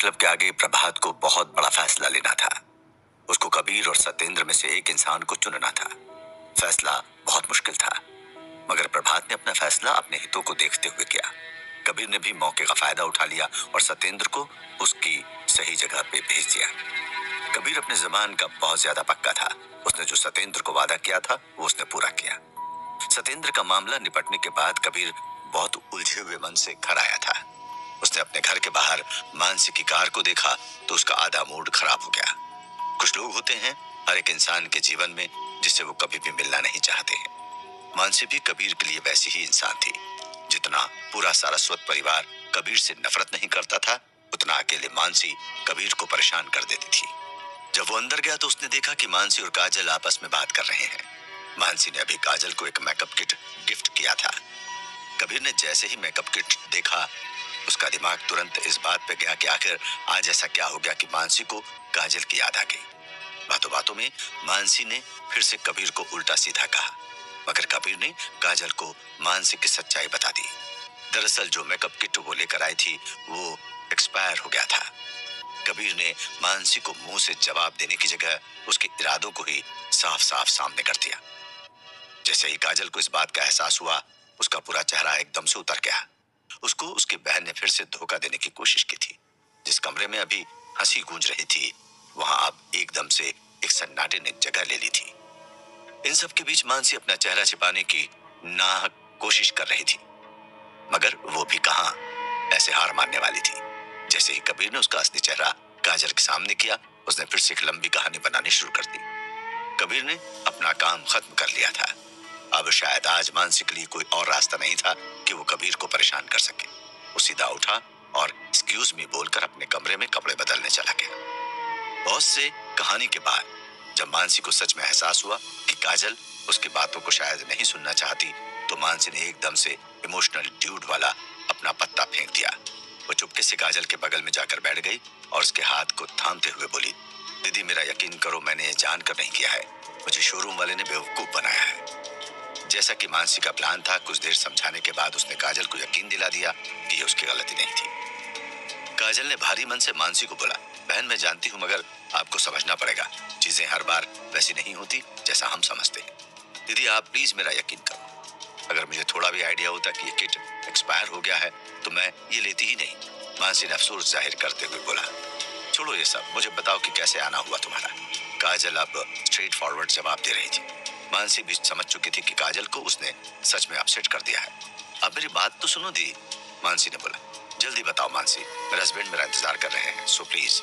Club के आगे प्रभात को बहुत बड़ा फैसला लेना था। उसको कबीर और सत्येंद्र में से एक इंसान को चुनना था। फैसला बहुत मुश्किल था, मगर प्रभात ने अपना फैसला अपने हितों को देखते हुए किया। कबीर ने भी मौके का फायदा उठा लिया और सत्येंद्र को उसकी सही जगह पे भेज दिया। कबीर अपने जबान का बहुत ज्यादा पक्का था। उसने जो सत्येंद्र को वादा किया था वो उसने पूरा किया। सत्येंद्र का मामला निपटने के बाद कबीर बहुत उलझे हुए मन से घर आया था। उसने अपने घर के बाहर मानसी की कार को देखा तो उसका आधा मूड खराब हो गया। कुछ लोग होते हैं हर एक इंसान के जीवन में जिससे वो कभी भी मिलना नहीं चाहते हैं। मानसी भी कबीर के लिए वैसी ही इंसान थी। जितना पूरा सारस्वत परिवार कबीर से नफरत नहीं करता था, उतना अकेले मानसी कबीर को परेशान कर देती थी। जब वो अंदर गया तो उसने देखा कि मानसी और काजल आपस में बात कर रहे हैं। मानसी ने अभी काजल को एक मेकअप किट गिफ्ट किया था। कबीर ने जैसे ही मेकअप किट देखा, उसका दिमाग तुरंत इस बात पे गया कि आखिर आज ऐसा क्या हो गया कि मानसी को काजल की याद आ गई। बातों बातों में मानसी ने फिर से कबीर को उल्टा सीधा कहा, मगर कबीर ने काजल को मानसी की सच्चाई बता दी। दरअसल जो मेकअप किट वो लेकर आई थी वो एक्सपायर हो गया था। कबीर ने मानसी को मुंह से जवाब देने की जगह उसके इरादों को ही साफ साफ सामने कर दिया। जैसे ही काजल को इस बात का एहसास हुआ, उसका पूरा चेहरा एकदम से उतर गया। उसको उसकी बहन ने फिर से धोखा देने की कोशिश की थी। जिस कमरे में अभी हंसी गूंज रही थी, वहां अब एकदम से एक सन्नाटे ने जगह ले ली थी। इन सब के बीच मानसी अपना चेहरा छिपाने की नाहक कोशिश कर रही थी, मगर वो भी कहां ऐसे हार मानने वाली थी। जैसे ही कबीर ने उसका असली चेहरा काजल के सामने किया, उसने फिर से एक लंबी कहानी बनानी शुरू कर दी। कबीर ने अपना काम खत्म कर लिया था। अब शायद आज मानसी के लिए कोई और रास्ता नहीं था कि वो कबीर को परेशान कर सके। वो सीधा उठा और एक्सक्यूज मी बोलकर अपने कमरे में कपड़े बदलने चला गया। बहुत से कहानी के बाद जब मानसी को सच में एहसास हुआ कि काजल उसकी बातों को शायद नहीं सुनना चाहती, तो मानसी ने एकदम से इमोशनल ड्यूड वाला अपना पत्ता फेंक दिया। वो चुपके से काजल के बगल में जाकर बैठ गई और उसके हाथ को थामते हुए बोली, दीदी मेरा यकीन करो, मैंने ये जानकर नहीं किया है। मुझे शोरूम वाले ने बेवकूफ बनाया है। जैसा कि मानसी का प्लान था, कुछ देर समझाने के बाद उसने काजल को यकीन दिला दिया कि ये उसकी गलती नहीं थी। काजल ने भारी मन से मानसी को बोला, बहन मैं जानती हूँ, मगर आपको समझना पड़ेगा, चीजें हर बार वैसी नहीं होती जैसा हम समझते हैं। दीदी आप प्लीज मेरा यकीन करो। अगर मुझे थोड़ा भी आइडिया होता कि ये किट एक्सपायर हो गया है तो मैं ये लेती ही नहीं। मानसी ने अफसोस जाहिर करते हुए बोला, छोड़ो ये सब, मुझे बताओ कि कैसे आना हुआ तुम्हारा। काजल अब स्ट्रेट फॉरवर्ड जवाब दे रही थी। मानसी भी समझ चुकी थी कि काजल को उसने सच में अपसेट कर दिया है। अब मेरी बात तो सुनो दी, मानसी ने बोला। जल्दी बताओ मानसी, मेरे हस्बैंड मेरा इंतजार कर रहे हैं, सो प्लीज।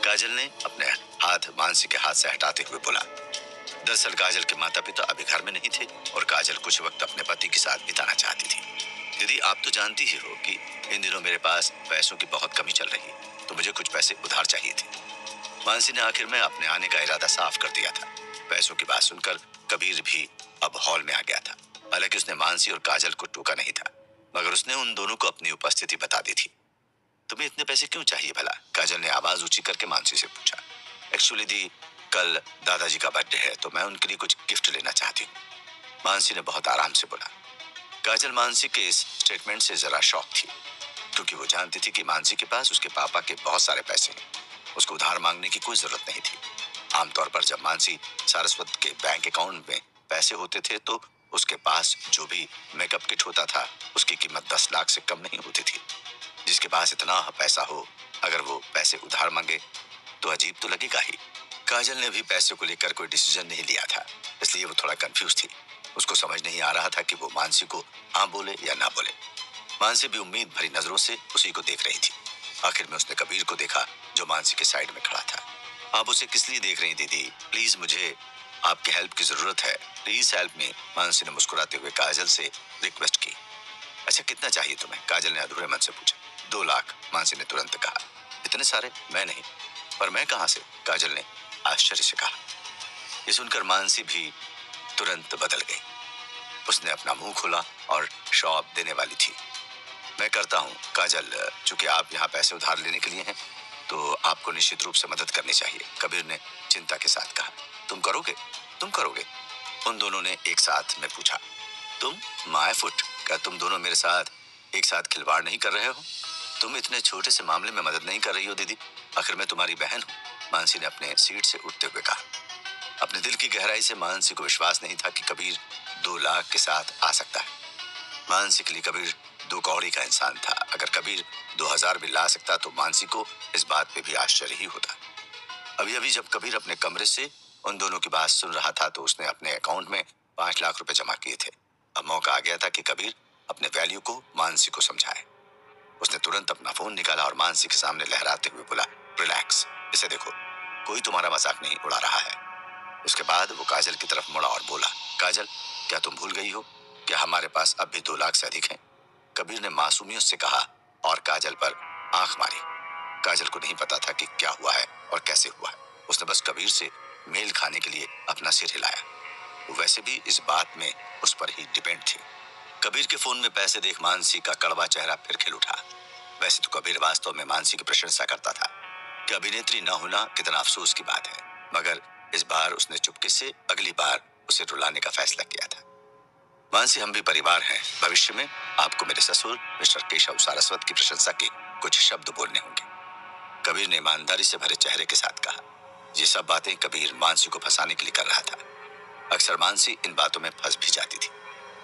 काजल ने अपने हाथ मानसी के हाथ से हटाते हुए बोला, दरअसल काजल के माता पिता अभी घर में नहीं थे और काजल कुछ वक्त अपने पति के साथ बिताना चाहती थी। दीदी आप तो जानती ही हो कि इन दिनों मेरे पास पैसों की बहुत कमी चल रही है, तो मुझे कुछ पैसे उधार चाहिए थे। मानसी ने आखिर में अपने आने का इरादा साफ कर दिया था। पैसों की बात सुनकर कबीर भी अब हॉल में आ गया था। हालांकि उसने मानसी और काजल को टोका नहीं था, मगर उसने उन दोनों को अपनी उपस्थिति बता दी थी। तुम्हें इतने पैसे क्यों चाहिए भला? काजल ने आवाज ऊंची करके मानसी से पूछा। एक्चुअली दी, कल दादाजी का बर्थडे है तो मैं उनके लिए कुछ गिफ्ट लेना चाहती हूँ, मानसी ने बहुत आराम से बोला। काजल मानसी के इस स्टेटमेंट से जरा शॉक थी, क्योंकि वो जानती थी कि मानसी के पास उसके पापा के बहुत सारे पैसे हैं। उसको उधार मांगने की कोई जरूरत नहीं थी। आमतौर पर जब मानसी सारस्वत के बैंक अकाउंट में पैसे होते थे तो उसके पास जो भी मेकअप किट होता था उसकी कीमत 10 लाख से कम नहीं होती थी। जिसके पास इतना पैसा हो, अगर वो पैसे उधार मांगे तो अजीब तो लगेगा ही। काजल ने भी पैसे को लेकर कोई डिसीजन नहीं लिया था, इसलिए वो थोड़ा कंफ्यूज थी। उसको समझ नहीं आ रहा था कि वो मानसी को हाँ बोले या ना बोले। मानसी भी उम्मीद भरी नजरों से उसी को देख रही थी। आखिर में उसने कबीर को देखा जो मानसी के साइड में खड़ा था। आप उसे किस लिए देख रही दीदी? प्लीज मुझे आपकी हेल्प की जरूरत है, प्लीज हेल्प मी, मानसी ने मुस्कुराते हुए काजल से रिक्वेस्ट की। अच्छा कितना चाहिए तुम्हें? काजल ने अधूरे मन से पूछा। 2 लाख, मानसी ने तुरंत कहा। इतने सारे? मैं नहीं। पर मैं कहां से? काजल ने आश्चर्य से कहा। ये सुनकर मानसी भी तुरंत बदल गई। उसने अपना मुंह खोला और जवाब देने वाली थी। मैं करता हूँ काजल, चूंकि आप यहाँ पैसे उधार लेने के लिए हैं तो आपको निश्चित रूप से मदद करनी चाहिए, कबीर ने चिंता के साथ कहा। तुम करोगे? तुम करोगे? उन दोनों ने एक साथ में पूछा। तुम? माय फुट, क्या तुम दोनों मेरे साथ एक साथ खिलवाड़ नहीं कर रहे हो? तुम इतने छोटे से मामले में मदद नहीं कर रही हो दीदी, आखिर मैं तुम्हारी बहन हूँ, मानसी ने अपने सीट से उठते हुए कहा। अपने दिल की गहराई से मानसी को विश्वास नहीं था कि कबीर 2 लाख के साथ आ सकता है। मानसी के लिए कबीर 2 कौड़ी का इंसान था। अगर कबीर 2,000 भी ला सकता तो मानसी को इस बात पे भी आश्चर्य ही होता। अभी अभी जब कबीर अपने कमरे से उन दोनों की बात सुन रहा था तो उसने अपने अकाउंट में 5 लाख रुपए जमा किए थे। अब मौका आ गया था कि कबीर अपने वैल्यू को मानसी को समझाए। उसने तुरंत अपना फोन निकाला और मानसी के सामने लहराते हुए बोला, रिलैक्स, इसे देखो, कोई तुम्हारा मजाक नहीं उड़ा रहा है। उसके बाद वो काजल की तरफ मुड़ा और बोला, काजल, क्या तुम भूल गई हो कि हमारे पास अब भी 2 लाख से अधिक हैं? कबीर ने मासूमियत से कहा और काजल पर आंख मारी। काजल को नहीं पता था कि क्या हुआ है और कैसे हुआ है। उसने बस कबीर से मेल खाने के लिए अपना सिर हिलाया। वो वैसे भी इस बात में उस पर ही डिपेंड थी। कबीर के फोन में पैसे देख मानसी का कड़वा चेहरा फिर खिल उठा। वैसे तो कबीर वास्तव में मानसी की प्रशंसा करता था कि अभिनेत्री न होना कितना अफसोस की बात है, मगर इस बार उसने चुपके से अगली बार उसे रुलाने का फैसला किया था। मानसी, हम भी परिवार हैं। भविष्य में आपको मेरे ससुर मिस्टर केशव सारस्वत की प्रशंसा के कुछ शब्द बोलने होंगे, कबीर ने ईमानदारी से भरे चेहरे के साथ कहा। ये सब बातें कबीर मानसी को फंसाने के लिए कर रहा था। अक्सर मानसी इन बातों में फंस भी जाती थी।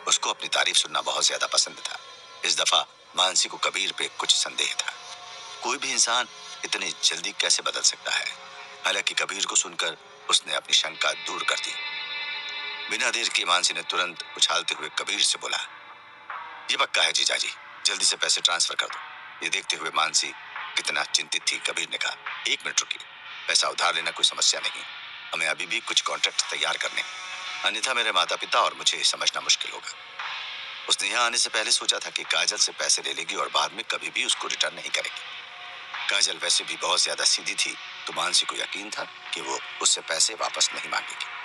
उसको अपनी तारीफ सुनना बहुत ज्यादा पसंद था। इस दफा मानसी को कबीर पे कुछ संदेह था। कोई भी इंसान इतनी जल्दी कैसे बदल सकता है? हालांकि कबीर को सुनकर उसने अपनी शंका दूर कर दी। बिना देर के मानसी ने तुरंत उछालते हुए कबीर से बोला, ये पक्का है जीजाजी, जल्दी से पैसे ट्रांसफर कर दो। ये देखते हुए मानसी कितना चिंतित थी, कबीर ने कहा, 1 मिनट रुकिए, पैसा उधार लेना कोई समस्या नहीं, हमें अभी भी कुछ कॉन्ट्रैक्ट तैयार करने, अन्यथा मेरे माता पिता और मुझे समझना मुश्किल होगा। उसने यहाँ आने से पहले सोचा था कि काजल से पैसे ले लेगी और बाद में कभी भी उसको रिटर्न नहीं करेगी। काजल वैसे भी बहुत ज्यादा सीधी थी, तो मानसी को यकीन था कि वो उससे पैसे वापस नहीं मांगेगी।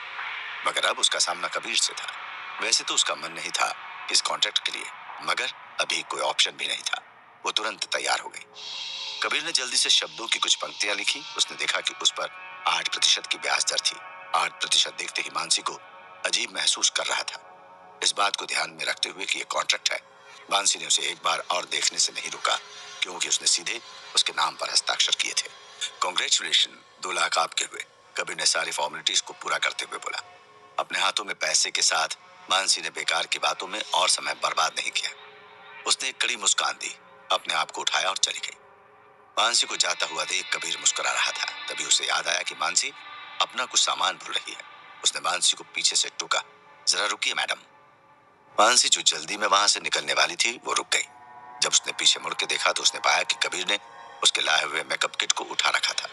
मगर अब उसका सामना कबीर से था। वैसे तो उसका मन नहीं था इस कॉन्ट्रैक्ट के लिए, मगर अभी कोई ऑप्शन भी नहीं था। वो तुरंत तैयार हो गई। कबीर ने जल्दी से शब्दों की कुछ पंक्तियां लिखी। उसने देखा कि उस पर 8% की ब्याज दर थी। 8% देखते ही मानसी को अजीब महसूस कर रहा था। इस बात को ध्यान में रखते हुए कि यह कॉन्ट्रैक्ट है, मानसी ने उसे एक बार और देखने से नहीं रुका, क्योंकि उसने सीधे उसके नाम पर हस्ताक्षर किए थे। कांग्रेचुलेशन, 2 लाख आपके हुए, कबीर ने सारी फॉर्मेलिटीज को पूरा करते हुए बोला। अपने हाथों में पैसे के साथ मानसी ने बेकार की बातों में और समय बर्बाद नहीं किया। उसने एक कड़ी मुस्कान दी, अपने आप को उठाया और चली गई। मानसी को जाता हुआ देख कबीर मुस्कुरा रहा था। तभी उसे याद आया कि मानसी अपना कुछ सामान भूल रही है। उसने मानसी को पीछे से टोका, जरा रुकिए मैडम। मानसी जो जल्दी में वहां से निकलने वाली थी, वो रुक गई। जब उसने पीछे मुड़ के देखा तो उसने पाया कि कबीर ने उसके लाए हुए मेकअप किट को उठा रखा था।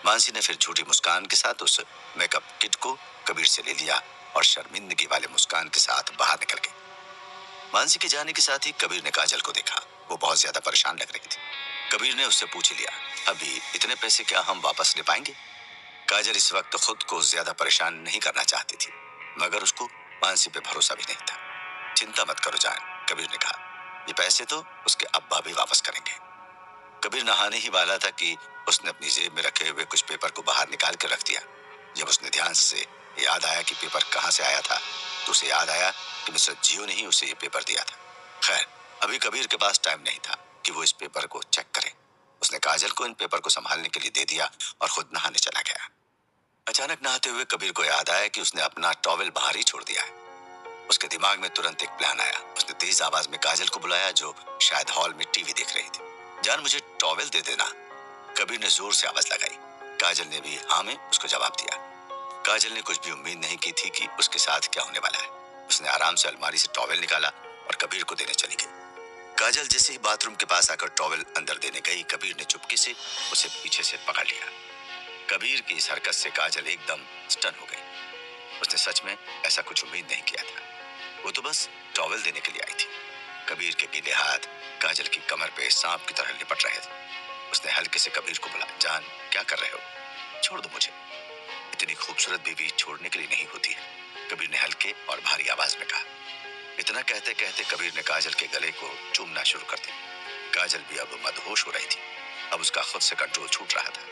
मानसी ने फिर झूठी मुस्कान के साथ उस मेकअप किट को कबीर से ले लिया और शर्मिंदगी वाले मुस्कान के साथ बाहर निकल गई। मानसी के जाने के साथ ही कबीर ने काजल को देखा। वो बहुत ज्यादा परेशान लग रही थी। कबीर ने उससे पूछ लिया, अभी इतने पैसे क्या हम वापस ले पाएंगे? काजल इस वक्त खुद को ज्यादा परेशान नहीं करना चाहती थी, मगर उसको मानसी पे भरोसा भी नहीं था। चिंता मत करो जान, कबीर ने कहा, ये पैसे तो उसके अब्बा भी वापस करेंगे। कबीर नहाने ही वाला था कि उसने अपनी जेब में रखे हुए कुछ पेपर को बाहर निकाल कर रख दिया। जब उसने ध्यान से याद आया कि पेपर कहाँ से आया था, तो उसे याद आया कि मिस्टर जियो ने ही उसे ये पेपर दिया था। खैर, अभी कबीर के पास टाइम नहीं था कि वो इस पेपर को चेक करे। उसने काजल को इन पेपर को संभालने के लिए दे दिया और खुद नहाने चला गया। अचानक नहाते हुए कबीर को याद आया कि उसने अपना टॉवेल बाहर ही छोड़ दिया है। उसके दिमाग में तुरंत एक प्लान आया। उसने तेज आवाज में काजल को बुलाया, जो शायद हॉल में टीवी देख रही थी। जान, मुझे टॉवेल दे देना, कबीर ने जोर से आवाज लगाई। काजल ने भी हाँ में उसको जवाब दिया। काजल ने कुछ भी उम्मीद नहीं की थी कि उसके साथ क्या होने वाला है। उसने आराम से अलमारी से टॉवेल निकाला और कबीर को देने चली गई। काजल जैसे ही बाथरूम के पास आकर टॉवेल अंदर देने गई, कबीर ने चुपके से उसे पीछे से पकड़ लिया। कबीर की इस हरकत से काजल एकदम स्टन हो गई। उसने सच में ऐसा कुछ उम्मीद नहीं किया था। वो तो बस टॉवेल देने के लिए आई थी। कबीर के गीले हाथ काजल की कमर पे सांप की तरह लिपट रहे थे। उसने हल्के से कबीर को बोला, जान, क्या कर रहे हो? छोड़ दो मुझे। इतनी खूबसूरत बीवी छोड़ने के लिए नहीं होती है, कबीर ने हल्के और भारी आवाज में कहा। इतना कहते कहते कबीर ने काजल के गले को चूमना शुरू कर दिया। काजल भी अब मदहोश हो रही थी। अब उसका खुद से कंट्रोल छूट रहा था।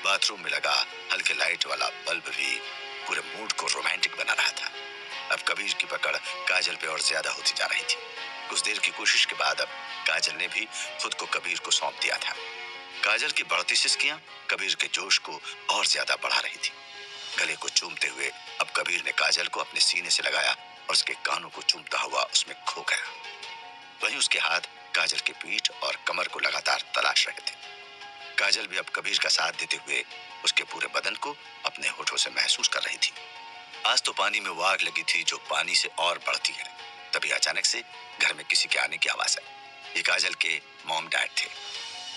बाथरूम में लगा हल्के लाइट वाला बल्ब भी पूरे मूड को रोमांटिक बना रहा था। अब कबीर की पकड़ काजल पे और ज्यादा होती जा रही थी। कुछ देर की कोशिश के बाद अब काजल ने भी खुद को कबीर को सौंप दिया था। काजल की बढ़ती सिसकियां कबीर के जोश को और ज्यादा बढ़ा रही थी। गले को चूमते हुए अब कबीर ने काजल को अपने सीने से लगाया और उसके कानों को चूमता हुआ उसमें खो गया। वहीं उसके हाथ काजल की पीठ और कमर को लगातार तलाश रहे थे। काजल भी अब कबीर का साथ देते हुए उसके पूरे बदन को अपने होठों से महसूस कर रही थी। आज तो पानी में वो आग लगी थी जो पानी से और बढ़ती है। तभी अचानक से घर में किसी के आने की आवाज आई। ये काजल के मॉम डैड थे।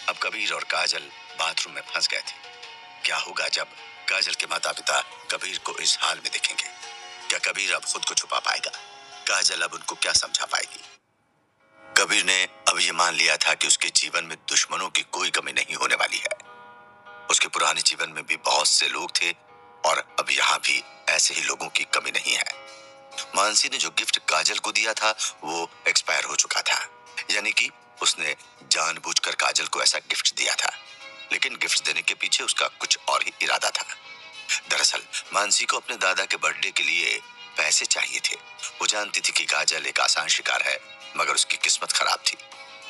अब कबीर और काजल बाथरूम में फंस गए थे। क्या होगा जब काजल के माता पिता कबीर को इस हाल में देखेंगे? क्या कबीर अब खुद को छुपा पाएगा? काजल अब उनको क्या समझा पाएगी? कबीर ने अब ये मान लिया था कि उसके जीवन में दुश्मनों की कोई कमी नहीं होने वाली है। उसके पुराने जीवन में भी बहुत से लोग थे और अब यहाँ भी ऐसे ही लोगों की कमी नहीं है। मानसी ने जो गिफ्ट काजल को दिया था वो एक्सपायर हो चुका था, यानी कि उसने जानबूझकर काजल को ऐसा गिफ्ट दिया था। लेकिन गिफ्ट देने के पीछे उसका कुछ और ही इरादा था। दरअसल मानसी को अपने दादा के बर्थडे के लिए पैसे चाहिए थे। वो जानती थी कि काजल एक आसान शिकार है, मगर उसकी किस्मत खराब थी।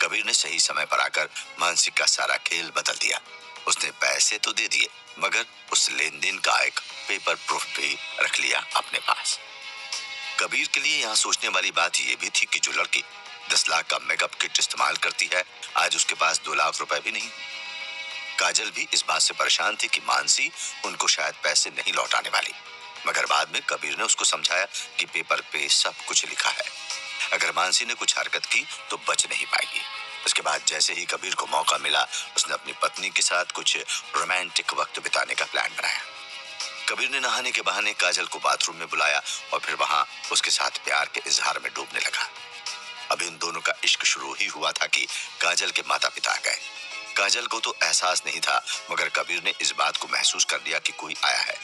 कबीर ने सही समय पर आकर मानसी का सारा खेल बदल दिया। उसने पैसे तो दे दिए, मगर उस लेन देन का एक पेपर प्रूफ भी रख लिया अपने पास। कबीर के लिए यहाँ सोचने वाली बात यह भी थी कि जो लड़की 10 लाख का मेकअप किट इस्तेमाल करती है, आज उसके पास 2 लाख रुपए भी नहीं। काजल भी इस बात से परेशान थी कि मानसी उनको शायद पैसे नहीं लौटाने वाली। मगर बाद में कबीर ने उसको समझाया कि पेपर पे सब कुछ लिखा है। अगर मानसी ने कुछ हरकत की तो बच नहीं पाएगी। उसके बाद जैसे ही कबीर को मौका मिला, उसने अपनी पत्नी के साथ कुछ रोमांटिक वक्त बिताने का प्लान बनाया। कबीर ने नहाने के बहाने काजल को बाथरूम में बुलाया और फिर वहां उसके साथ प्यार के इजहार में डूबने लगा। अब इन दोनों का इश्क शुरू ही हुआ था कि काजल के माता पिता आ गए। काजल को तो एहसास नहीं था, मगर कबीर ने इस बात को महसूस कर लिया कि कोई आया है।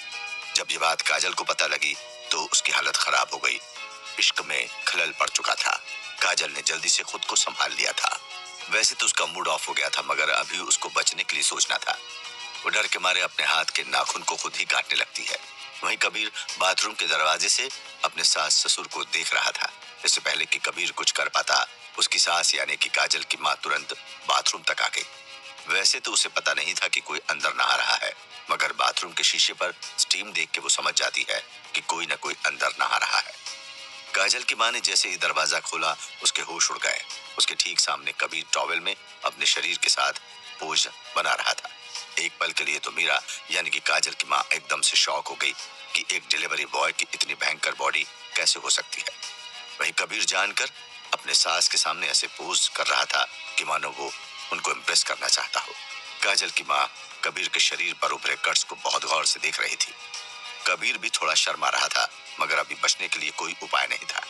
जब ये बात काजल को पता लगी तो उसकी हालत खराब हो गई। इश्क में खलल पड़ चुका था। काजल ने जल्दी से खुद को संभाल लिया था। वैसे तो उसका मूड ऑफ हो गया था, मगर अभी उसको बचने के लिए सोचना था। वो डर के मारे अपने हाथ के नाखून को खुद ही काटने लगती है। वहीं कबीर बाथरूम के दरवाजे से अपने सास ससुर को देख रहा था। इससे पहले कि कबीर कुछ कर पाता, उसकी सास यानी कि काजल की माँ तुरंत बाथरूम तक आ गई। वैसे तो उसे पता नहीं था कि कोई अंदर नहा रहा है, मगर बाथरूम के शीशे पर स्टीम देख के वो समझ जाती है कि कोई न कोई अंदर नहा रहा है। काजल की माँ ने जैसे ही दरवाजा खोला, उसके होश उड़ गए। उसके ठीक सामने कबीर टॉवेल में अपने शरीर के साथ पोज बना रहा था। एक पल के लिए तो मीरा यानी कि काजल की माँ एकदम से शॉक हो गई कि एक डिलीवरी बॉय की इतनी भयंकर बॉडी कैसे हो सकती है। वहीं कबीर जानकर अपने सास के सामने ऐसे पोज कर रहा था कि मानो वो उनको इम्प्रेस करना चाहता हो। काजल की माँ कबीर के शरीर पर उभरे कट्स को बहुत गौर से देख रही थी। कबीर भी थोड़ा शर्मा रहा था, मगर अभी बचने के लिए कोई उपाय नहीं था।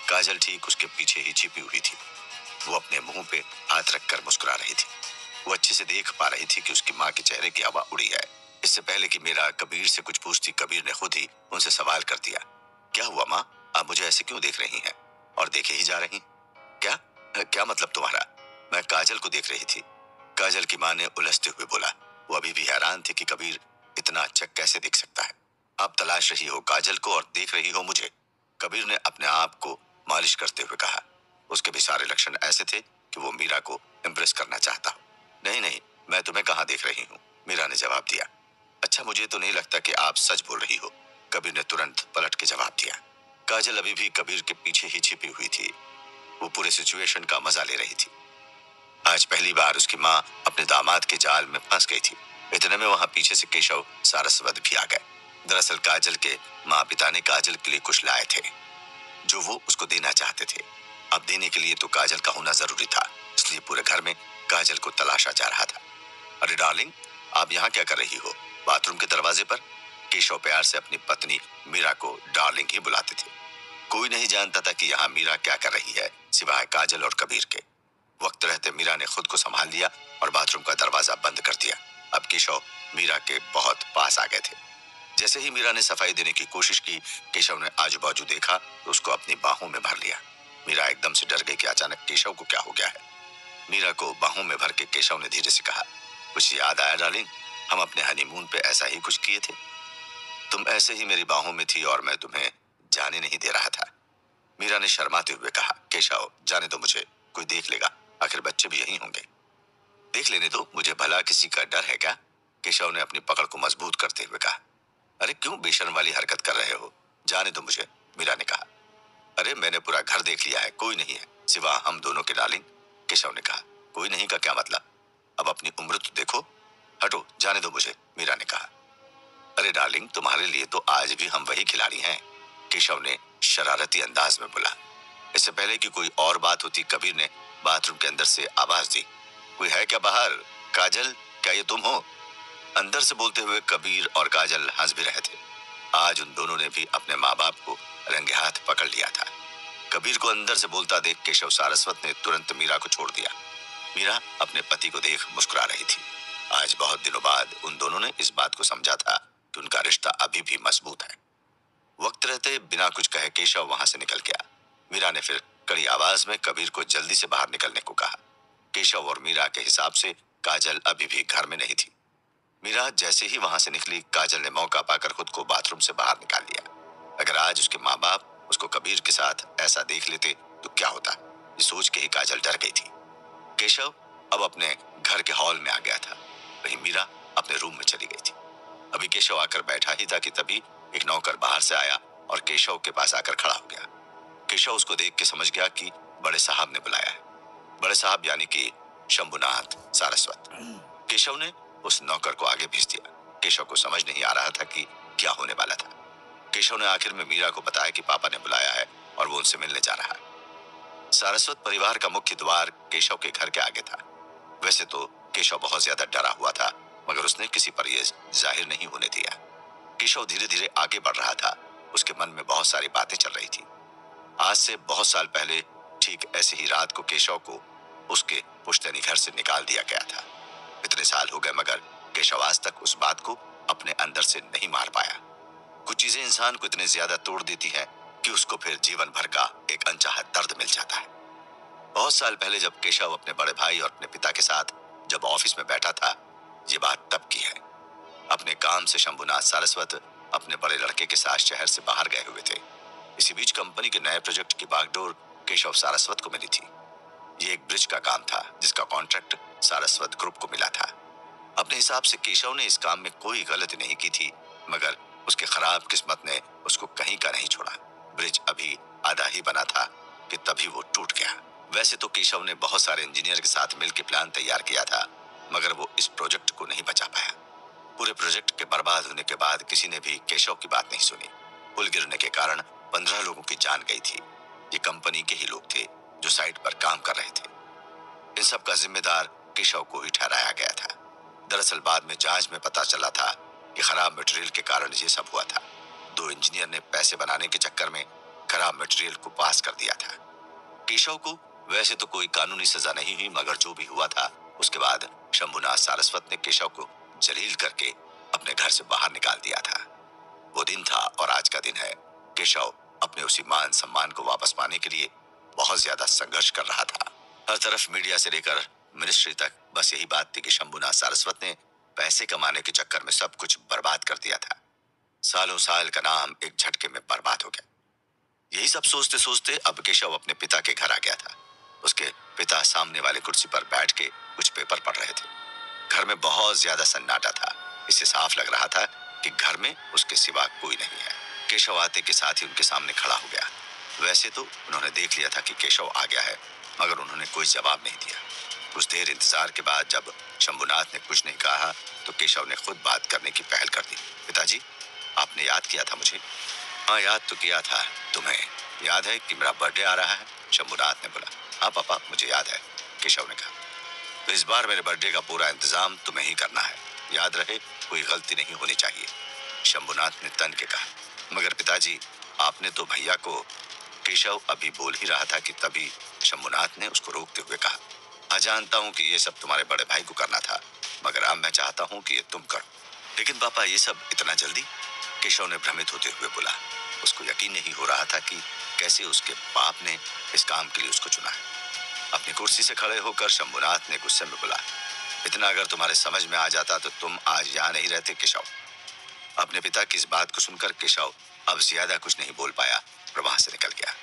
काजल ठीक उसके पीछे ही छिपी हुई थी। वो अपने मुंह पे हाथ रखकर मुस्कुरा रही थी। वो अच्छे से देख पा रही थी कि उसकी माँ के चेहरे की हवा उड़ी है। इससे पहले कि मीरा कबीर से कुछ पूछती, कबीर ने खुद ही उनसे सवाल कर दिया, क्या हुआ माँ, आप मुझे ऐसे क्यों देख रही हैं और देखे ही जा रही? क्या क्या मतलब तुम्हारा? मैं काजल को देख रही थी, काजल की माँ ने उलझते हुए बोला। वो अभी भी हैरान थी कि कबीर इतना अच्छा कैसे देख सकता है। आप तलाश रही हो काजल को और देख रही हो मुझे, कबीर ने अपने आप को मालिश करते हुए कहा। उसके भी सारे लक्षण ऐसे थे कि वो मीरा को इम्प्रेस करना चाहता हो। नहीं नहीं, मैं तुम्हें कहाँ देख रही हूँ, मीरा ने जवाब दिया। अच्छा, मुझे तो नहीं लगता कि आप सच बोल रही हो, कबीर ने तुरंत पलट के जवाब दिया। काजल अभी भी कबीर के पीछे ही छिपी हुई थी। वो पूरे सिचुएशन का मजा ले रही थी। आज पहली बार उसकी माँ अपने दामाद के जाल में फंस गई थी। इतने में वहां पीछे से केशव सारस्वत भी आ गए। दरअसल काजल के माँ पिता ने काजल के लिए कुछ लाए थे जो वो उसको देना चाहते थे। अब देने के लिए तो काजल का होना जरूरी था, इसलिए पूरे घर में काजल को तलाशा जा रहा था। अरे डार्लिंग, आप यहाँ क्या कर रही हो? बाथरूम के दरवाजे पर केशव प्यार से अपनी पत्नी मीरा को डार्लिंग ही बुलाते थे। कोई नहीं जानता था कि यहाँ मीरा क्या कर रही है, सिवाय काजल और कबीर के। वक्त रहते मीरा ने खुद को संभाल लिया और बाथरूम का दरवाजा बंद कर दिया। अब केशव मीरा के बहुत पास आ गए थे। जैसे ही मीरा ने सफाई देने की कोशिश की, केशव ने आजू बाजू देखा तो उसको अपनी बाहों में भर लिया। मीरा एकदम से डर गई कि अचानक केशव को क्या हो गया है। मीरा को बाहों में भर के केशव ने धीरे से कहा, कुछ याद आया डार्लिंग? हम अपने हनीमून पे ऐसा ही कुछ किए थे। तुम ऐसे ही मेरी बाहों में थी और मैं तुम्हें जाने नहीं दे रहा था। मीरा ने शर्माते हुए कहा, केशव जाने दो मुझे, कोई देख लेगा, आखिर बच्चे भी यहीं होंगे। देख लेने दो, मुझे भला किसी का डर है क्या? केशव ने अपनी पकड़ को मजबूत करते हुए कहा। अरे क्यों बेशर्म वाली हरकत कर रहे हो? जाने दो मुझे, मीरा ने कहा। अरे मैंने पूरा घर देख लिया है, कोई नहीं है सिवा हम दोनों के, डार्लिंग। केशव ने कहा। कोई नहीं का क्या मतलब? अब अपनी उम्र तो देखो। हटो, जाने दो मुझे, मीरा ने कहा। अरे डार्लिंग, तुम्हारे लिए तो आज भी हम वही खिलाड़ी हैं, केशव ने शरारती अंदाज में बोला। इससे पहले कि कोई और बात होती, कबीर ने बाथरूम के अंदर से आवाज दी, कोई है क्या बाहर? काजल, क्या ये तुम हो? अंदर से बोलते हुए कबीर और काजल हंस भी रहे थे। आज उन दोनों ने भी अपने माँ बाप को रंगे हाथ पकड़ लिया था। कबीर को अंदर से बोलता देख केशव सारस्वत ने तुरंत मीरा को छोड़ दिया। मीरा अपने पति को देख मुस्कुरा रही थी। आज बहुत दिनों बाद उन दोनों ने इस बात को समझा था कि उनका रिश्ता अभी भी मजबूत है। वक्त रहते बिना कुछ कहे केशव वहां से निकल गया। मीरा ने फिर कड़ी आवाज में कबीर को जल्दी से बाहर निकलने को कहा। केशव और मीरा के हिसाब से काजल अभी भी घर में नहीं थी। मीरा जैसे ही वहां से निकली, काजल ने मौका पाकर खुद को बाथरूम से बाहर निकाल लिया। अगर आज उसके माँ बाप उसको कबीर के साथ ऐसा देख लेते तो क्या होता, ये सोच के ही काजल डर गई थी। केशव अब अपने घर के हॉल में आ गया था, वहीं मीरा अपने रूम में चली गई थी। अभी केशव आकर बैठा ही था कि तभी एक नौकर बाहर से आया और केशव के पास आकर खड़ा हो गया। केशव उसको देख के समझ गया कि बड़े साहब ने बुलाया है। बड़े साहब यानी कि शंभुनाथ सारस्वत। केशव ने उस नौकर को आगे भेज दिया। केशव को समझ नहीं आ रहा था कि क्या होने वाला था। केशव ने आखिर में मीरा को बताया कि पापा ने बुलाया है और वो उनसे मिलने जा रहा है। सारस्वत परिवार का मुख्य द्वार केशव के घर के आगे था। वैसे तो केशव बहुत ज्यादा डरा हुआ था, मगर उसने किसी पर यह जाहिर नहीं होने दिया। केशव धीरे धीरे आगे बढ़ रहा था। उसके मन में बहुत सारी बातें चल रही थी। आज से बहुत साल पहले ठीक ऐसे ही रात को केशव को उसके पुश्तैनी घर से निकाल दिया गया था। इतने साल हो गए मगर केशव आज तक उस बात को अपने अंदर से नहीं मार पाया। कुछ चीजें इंसान को इतने ज्यादा तोड़ देती हैं कि उसको फिर जीवन भर का एक अनचाहा दर्द मिल जाता है। बहुत साल पहले जब केशव अपने बड़े भाई और अपने पिता के साथ जब ऑफिस में बैठा था, ये बात तब की है। अपने काम से शंभुनाथ सारस्वत अपने बड़े लड़के के साथ शहर से बाहर गए हुए थे। इसी बीच कंपनी के नए प्रोजेक्ट की बागडोर केशव सारस्वत को मिली थी। ये एक ब्रिज का काम था जिसका कॉन्ट्रैक्ट सारस्वत ग्रुप को मिला था। अपने हिसाब से केशव ने इस काम में कोई गलती नहीं की थी, मगर उसके खराब किस्मत ने उसको कहीं का नहीं छोड़ा। ब्रिज अभी आधा ही बना था कि तभी वो टूट गया। वैसे तो केशव ने बहुत सारे इंजीनियर के साथ मिलकर प्लान तैयार किया था, मगर वो इस प्रोजेक्ट को नहीं बचा पाया। पूरे प्रोजेक्ट के बर्बाद होने के बाद किसी ने भी केशव की बात नहीं सुनी। पुल गिरने के कारण 15 लोगों की जान गई थी। ये कंपनी के ही लोग थे जो साइट पर काम कर रहे थे। इन सब का जिम्मेदार केशव को ही ठहराया गया था। दरअसल बाद में जांच में पता चला था कि खराब मटेरियल के कारण ये सब हुआ था। 2 इंजीनियर ने पैसे बनाने के चक्कर में खराब मटेरियल को पास कर दिया था। केशव को वैसे तो कोई कानूनी सजा नहीं हुई, मगर जो भी हुआ था उसके बाद शंभुनाथ सारस्वत ने केशव को जलील करके अपने घर से बाहर निकाल दिया था। वो दिन था और आज का दिन है। केशव अपने उसी मान सम्मान को वापस पाने के लिए बहुत ज्यादा संघर्ष कर रहा था। हर तरफ मीडिया से लेकर मिनिस्ट्री तक बस यही बात थी कि शंभुनाथ सारस्वत ने पैसे कमाने के चक्कर में सब कुछ बर्बाद कर दिया था। सालों साल का नाम एक झटके में बर्बाद हो गया। यही सब सोचते सोचते अब केशव अपने पिता के घर आ गया था। उसके पिता सामने वाली कुर्सी पर बैठ के कुछ पेपर पढ़ रहे थे। घर में बहुत ज्यादा सन्नाटा था। इससे साफ लग रहा था कि घर में उसके सिवा कोई नहीं है। केशव आते के साथ ही उनके सामने खड़ा हो गया। वैसे तो उन्होंने देख लिया था कि केशव आ गया है, मगर उन्होंने कोई जवाब नहीं दिया। कुछ देर इंतजार के बाद जब शंभुनाथ ने कुछ नहीं कहा तो केशव ने खुद बात करने की पहल कर दी। पिताजी, आपने याद किया था मुझे? हाँ, याद तो किया था। तुम्हें याद है कि मेरा बर्थडे आ रहा है? शंभुनाथ ने बोला। हाँ पापा, मुझे याद है, केशव ने कहा। तो इस बार मेरे बर्थडे का पूरा इंतजाम तुम्हें ही करना है। याद रहे, कोई गलती नहीं होनी चाहिए, शंभुनाथ ने तन के कहा। मगर पिताजी, आपने तो भैया को। केशव अभी बोल ही रहा था कि तभी शंभुनाथ ने उसको रोकते हुए कहा, हाँ जानता हूँ कि ये सब तुम्हारे बड़े भाई को करना था, मगर अब मैं चाहता हूँ कि ये तुम करो। लेकिन पापा, ये सब इतना जल्दी? केशव ने भ्रमित होते हुए बोला। उसको यकीन नहीं हो रहा था कि कैसे उसके बाप ने इस काम के लिए उसको चुना है। अपनी कुर्सी से खड़े होकर शंभुनाथ ने गुस्से में बोला, इतना अगर तुम्हारे समझ में आ जाता तो तुम आज यहाँ नहीं रहते केशव। अपने पिता की इस बात को सुनकर केशव अब ज्यादा कुछ नहीं बोल पाया और वहां से निकल गया।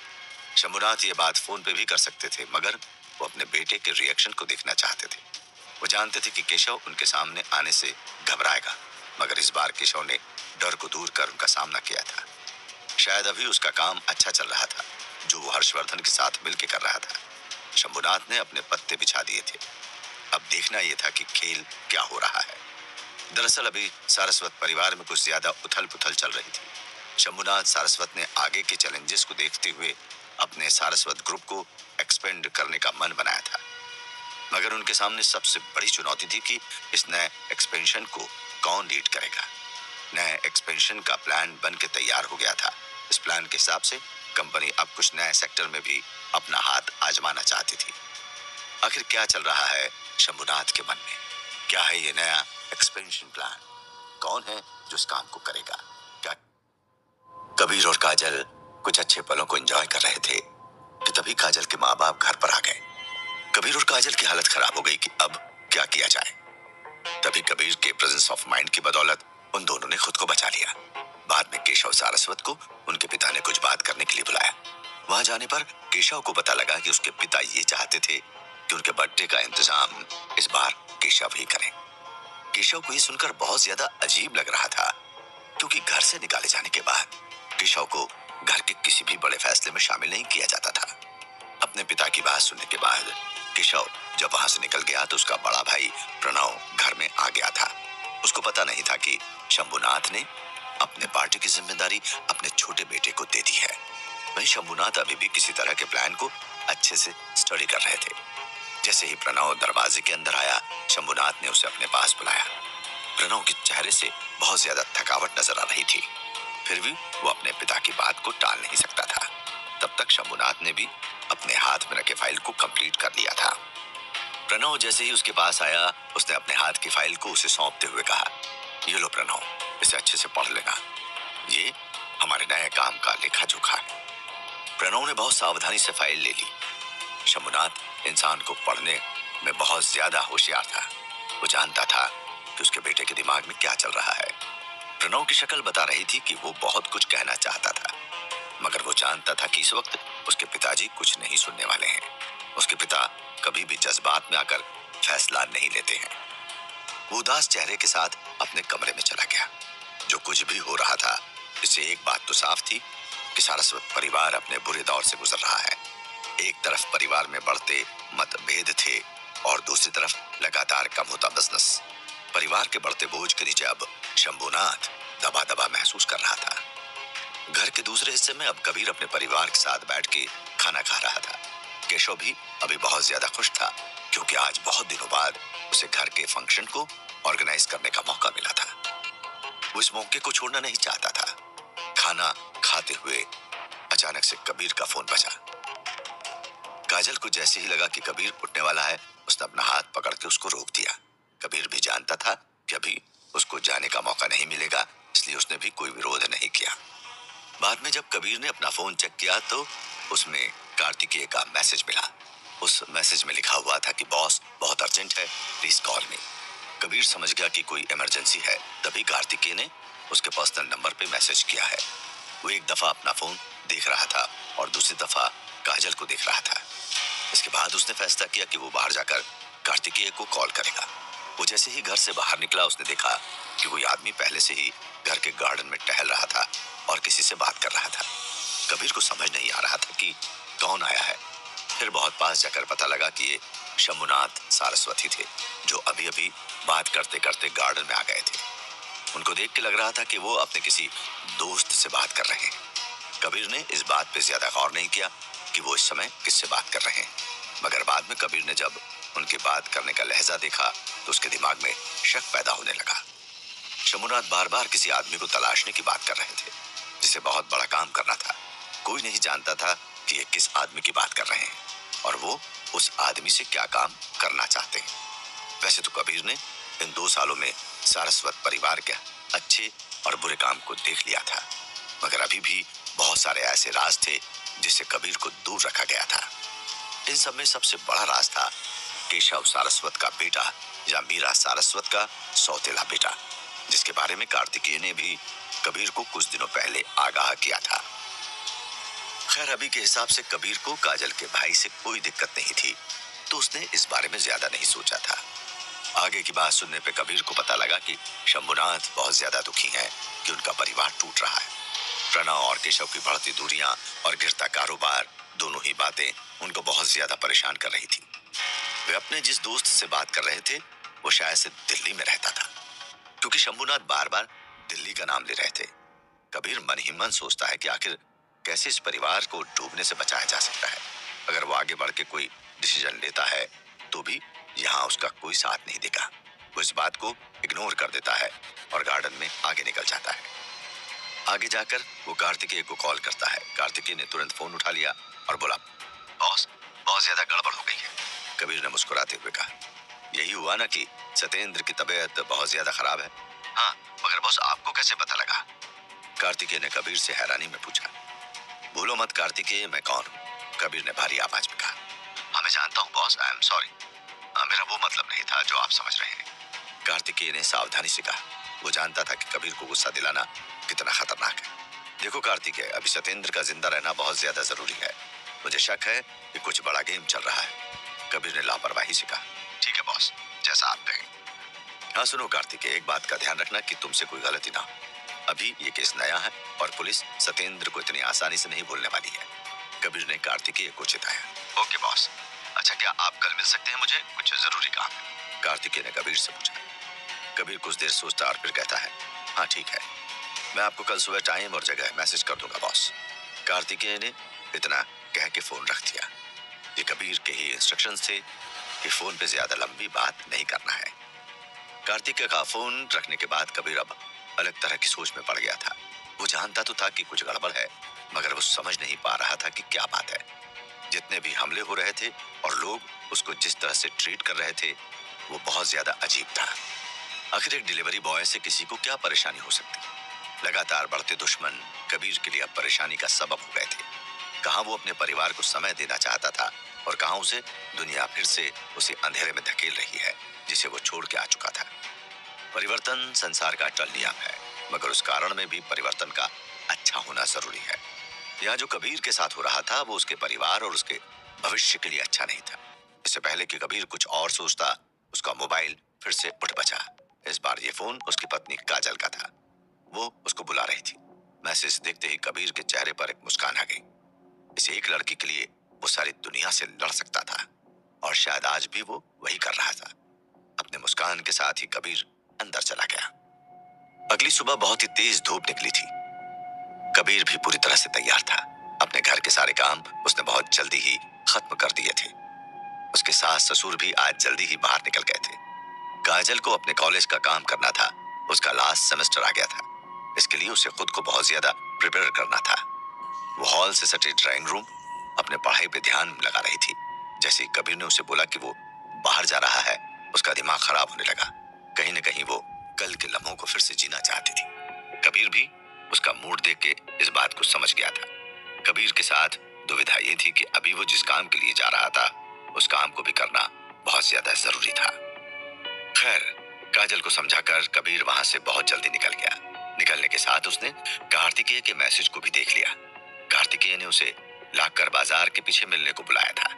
शंभुनाथ ये बात फोन पे भी कर सकते थे, मगर वो अपने बेटे के रिएक्शन को देखना चाहते थे। वो जानते थे कि केशव उनके सामने आने से घबराएगा, मगर इस बार केशव ने डर को दूर कर उनका सामना किया था। शायद अभी उसका काम अच्छा चल रहा था, जो वो हर्षवर्धन के साथ मिलकर कर रहा था। शंभुनाथ ने अपने पत्ते बिछा दिए थे। अब देखना यह था कि खेल क्या हो रहा है। दरअसल अभी सारस्वत परिवार में कुछ ज्यादा उथल पुथल चल रही थी। शंभुनाथ सारस्वत ने आगे के चैलेंजेस को देखते हुए अपने सारस्वत ग्रुप को एक्सपेंड करने का मन बनाया था, मगर उनके सामने सबसे बड़ी चुनौती थी कि इस नए एक्सपेंशन को कौन लीड करेगा। नए एक्सपेंशन का प्लान बन के तैयार हो गया था। इस प्लान के हिसाब से कंपनी अब कुछ नए सेक्टर में भी अपना हाथ आजमाना चाहती थी। आखिर क्या चल रहा है शंभुनाथ के मन में? क्या है ये नया एक्सपेंशन प्लान? कौन है जो इस काम को करेगा? क्या कबीर और काजल कुछ अच्छे पलों को एंजॉय कर रहे थे कि तभी काजल के माँ बाप घर पर आ गए। कबीर और काजल की हालत खराब हो गई कि अब क्या किया जाए। तभी कबीर के प्रेजेंस ऑफ माइंड की बदौलत उन दोनों ने खुद को बचा लिया। बाद में केशव सारस्वत को उनके पिता ने कुछ बात करने के लिए बुलाया। वहां जाने पर केशव को पता लगा कि उसके पिता ये चाहते थे कि उनके बर्थडे का इंतजाम इस बार केशव ही करें। केशव को ये सुनकर बहुत ज्यादा अजीब लग रहा था, क्योंकि घर से निकाले जाने के बाद केशव को घर के किसी भी बड़े फैसले में शामिल नहीं किया जाता था। अपने पिता की बात सुनने के बाद केशव जब वहां से निकल गया तो उसका बड़ा भाई प्रणव घर में आ गया था। उसको पता नहीं था कि शंभुनाथ ने अपने पार्टी की जिम्मेदारी अपने छोटे बेटे को दे दी है। वहीं शंभुनाथ अभी भी किसी तरह के प्लान को अच्छे से स्टडी कर रहे थे। जैसे ही प्रणव दरवाजे के अंदर आया, शंभुनाथ ने उसे अपने पास बुलाया। प्रणव के चेहरे से बहुत ज्यादा थकावट नजर आ रही थी, फिर भी वो अपने पिता की बात को टाल नहीं सकता था। तब तक शंभुनाथ ने भी अपने हाथ में रखे फाइल को कंप्लीट कर लिया था। प्रणव जैसे ही उसके पास आया, उसने अपने हाथ की फाइल को उसे सौंपते हुए कहा, ये लो प्रणव, इसे अच्छे से पढ़ लेना। ये हमारे नए काम का लेखा जोखा है। प्रणव ने बहुत सावधानी से फाइल ले ली। शंभुनाथ इंसान को पढ़ने में बहुत ज्यादा होशियार था। वो जानता था कि उसके बेटे के दिमाग में क्या चल रहा है। प्रणव की शक्ल बता रही थी कि वो बहुत कुछ कहना चाहता था, मगर वो जानता था कि इस वक्त उसके पिताजी कुछ नहीं सुनने वाले हैं। उसके पिता कभी भी जज्बात में आकर फैसला नहीं लेते हैं। वो उदास चेहरे के साथ अपने कमरे में चला गया। जो कुछ भी हो रहा था, इससे एक बात तो साफ थी कि सारस्वत परिवार अपने बुरे दौर से गुजर रहा है। एक तरफ परिवार में बढ़ते मतभेद थे और दूसरी तरफ लगातार कम होता बिजनेस। परिवार के बढ़ते बोझ के नीचे अब शंभुनाथ दबा दबा महसूस कर रहा था। घर के दूसरे हिस्से में अब कबीर अपने परिवार के साथ बैठ के खाना खा रहा था। केशव भी अभी बहुत ज्यादा खुश था, क्योंकि आज बहुत दिनों बाद उसे घर के फंक्शन को ऑर्गेनाइज करने का मौका मिला था। वो इस मौके को छोड़ना नहीं चाहता था। खाना खाते हुए अचानक से कबीर का फोन बजा। काजल को जैसे ही लगा कि कबीर उठने वाला है, उसने अपना हाथ पकड़ के उसको रोक दिया। कबीर भी जानता था कि अभी उसको जाने का मौका नहीं मिलेगा, इसलिए उसने भी कोई विरोध नहीं किया। बाद में जब कबीर ने अपना फोन चेक किया तो उसमें कार्तिकेय का मैसेज मिला। उस मैसेज में लिखा हुआ था कि बॉस, बहुत अर्जेंट है, प्लीज कॉल मी। कबीर समझ गया कि कोई इमरजेंसी है। तभी कार्तिकेय ने उसके पर्सनल नंबर पे मैसेज किया है। वो एक दफा अपना फोन देख रहा था और दूसरी दफा काजल को देख रहा था। इसके बाद उसने फैसला किया कि वो बाहर जाकर कार्तिकेय को कॉल करेगा। वो जैसे ही घर से बाहर निकला, उसने देखा कि कोई आदमी पहले से ही घर के गार्डन में टहल रहा था और किसी से बात कर रहा था। कबीर को समझ नहीं आ रहा था कि कौन आया है। फिर बहुत पास जाकर पता लगा कि ये शंभुनाथ सारस्वती थे, जो अभी अभी बात करते करते गार्डन में आ गए थे। उनको देख के लग रहा था कि वो अपने किसी दोस्त से बात कर रहे हैं। कबीर ने इस बात पे ज्यादा गौर नहीं किया कि वो इस समय किससे बात कर रहे हैं, मगर बाद में कबीर ने जब उनकी बात करने का लहजा देखा तो उसके दिमाग में शक पैदा होने लगा। शंभुनाथ बार बार किसी आदमी को तलाशने की बात कर रहे थे, जिसे बहुत बड़ा काम करना था। कोई नहीं जानता था कि ये किस आदमी की बात कर रहे हैं और वो उस आदमी से क्या काम करना चाहते हैं। वैसे तो कबीर ने इन 2 सालों में सारस्वत परिवार के अच्छे और बुरे काम को देख लिया था, मगर अभी भी बहुत सारे ऐसे राज थे जिससे कबीर को दूर रखा गया था। इन सब में सबसे बड़ा राज था केशव सारस्वत का बेटा या मीरा सारस्वत का सौतेला बेटा, जिसके बारे में कार्तिकेय ने भी कबीर को कुछ दिनों पहले आगाह किया था। खैर अभी के हिसाब से कबीर को काजल के भाई से कोई दिक्कत नहीं थी, तो उसने इस बारे में ज्यादा नहीं सोचा था। आगे की बात सुनने पे कबीर को पता लगा कि शंभुनाथ बहुत ज्यादा दुखी हैं कि उनका परिवार टूट रहा है। प्रणव और केशव की बढ़ती दूरियां और गिरता कारोबार, दोनों ही बातें उनको बहुत ज्यादा परेशान कर रही थी। वे अपने जिस दोस्त से बात कर रहे थे वो शायद से दिल्ली में रहता था, क्योंकि शंभुनाथ बार बार दिल्ली का नाम ले रहे थे। कबीर मन ही मन सोचता है कि आखिर कैसे इस परिवार को डूबने से बचाया जा सकता है। अगर वो आगे बढ़ के कोई डिसीजन लेता है तो भी यहाँ उसका कोई साथ नहीं देगा। वो इस बात को इग्नोर कर देता है और गार्डन में आगे निकल जाता है। आगे जाकर वो कार्तिकेय को कॉल करता है। कार्तिकेय ने तुरंत फोन उठा लिया और बोला, बॉस बहुत ज्यादा गड़बड़ हो गई है। कबीर ने मुस्कुराते हुए कहा, यही हुआ ना कि सतेंद्र की तबीयत बहुत ज्यादा खराब है। हाँ, मगर बॉस आपको कैसे पता लगा? कार्तिकेय ने कबीर से हैरानी में पूछा। भूलो मत कार्तिकेय, मैं कौन हूँ? कबीर ने भारी आवाज में कहा। हाँ मैं जानता हूँ बॉस, आई एम सॉरी, मेरा वो मतलब नहीं था जो आप समझ रहे हैं। कार्तिकेय ने सावधानी से कहा। वो जानता था कि कबीर को गुस्सा दिलाना कितना खतरनाक है। देखो कार्तिकेय, अभी सतेंद्र का जिंदा रहना बहुत ज्यादा जरूरी है। मुझे शक है कि कुछ बड़ा गेम चल रहा है। कबीर ने लापरवाही से कहा। ठीक है बॉस, जैसा आप कहें। हाँ सुनो कार्तिकेय, एक बात का ध्यान रखना कि तुमसे कोई गलती ना हो। अभी ये केस नया है और पुलिस सतेंद्र को इतनी आसानी से नहीं भूलने वाली है। कबीर ने कार्तिकेय को चिताया। Okay boss. अच्छा, क्या आप कल मिल सकते हैं? मुझे कुछ जरूरी काम है। कार्तिकेय ने कबीर से पूछा। कबीर कुछ देर सोचता और फिर कहता है, हाँ ठीक है, मैं आपको कल सुबह टाइम और जगह मैसेज कर दूंगा बॉस। कार्तिकेय ने इतना कह के फोन रख दिया। ये कबीर के ही इंस्ट्रक्शन थे कि फोन पे ज्यादा लंबी बात नहीं करना है। कार्तिकेय का फोन रखने के बाद कबीर अब अलग तरह की सोच में पड़ गया था। वो जानता तो था कि कुछ गड़बड़ है, मगर वो समझ नहीं पा रहा था कि क्या बात है। जितने भी हमले हो रहे थे और लोग उसको जिस तरह से ट्रीट कर रहे थे वो बहुत ज्यादा अजीब था। आखिर एक डिलीवरी बॉय से किसी को क्या परेशानी हो सकती? लगातार बढ़ते दुश्मन कबीर के लिए अब परेशानी का सबब हो गए थे। कहाँ वो अपने परिवार को समय देना चाहता था और कहाँ उसे दुनिया फिर से उसे अंधेरे में धकेल रही है जिसे वो छोड़ के आ चुका था। परिवर्तन संसार का अटल नियम है, मगर उस कारण में भी परिवर्तन का अच्छा होना जरूरी है। यहाँ जो कबीर के साथ हो रहा था वो उसके परिवार और उसके भविष्य के लिए अच्छा नहीं था। इससे पहले कि कबीर कुछ और सोचता, उसका मोबाइल फिर से उठ बजा। इस बार ये फोन उसकी पत्नी काजल का था। वो उसको बुला रही थी। मैसेज देखते ही कबीर के चेहरे पर एक मुस्कान आ गई। इस एक लड़की के लिए वो सारी दुनिया से लड़ सकता था और शायद आज भी वो वही कर रहा था। अपने मुस्कान के साथ ही कबीर अंदर चला गया। अगली सुबह बहुत ही तेज धूप निकली थी। कबीर भी पूरी तरह से तैयार था। अपने घर के सारे काम उसने बहुत जल्दी ही खत्म कर दिए थे। उसके सास ससुर भी आज जल्दी ही बाहर निकल गए थे। काजल को अपने कॉलेज का काम करना था। उसका लास्ट सेमेस्टर आ गया था। इसके लिए उसे खुद को बहुत ज्यादा प्रिपेयर करना था। वो हॉल से सटे ड्राइंग रूम अपने पढ़ाई पे ध्यान लगा रही थी। जैसे ही कबीर ने उसे बोला कि वो बाहर जा रहा है, उसका दिमाग खराब होने लगा। कहीं न कहीं वो कल के लम्हों को फिर से जीना चाहती थी। कबीर भी उसका मूड देख के इस बात को समझ गया था। कबीर के साथ दुविधा ये थी कि अभी वो जिस काम के लिए जा रहा था उस काम को भी करना बहुत ज्यादा जरूरी था। खैर, काजल को समझाकर कबीर वहां से बहुत जल्दी निकल गया। निकलने के साथ उसने कार्तिकेय के मैसेज को भी देख लिया। कार्तिकेय ने उसे लाकर बाजार के पीछे मिलने को बुलाया था।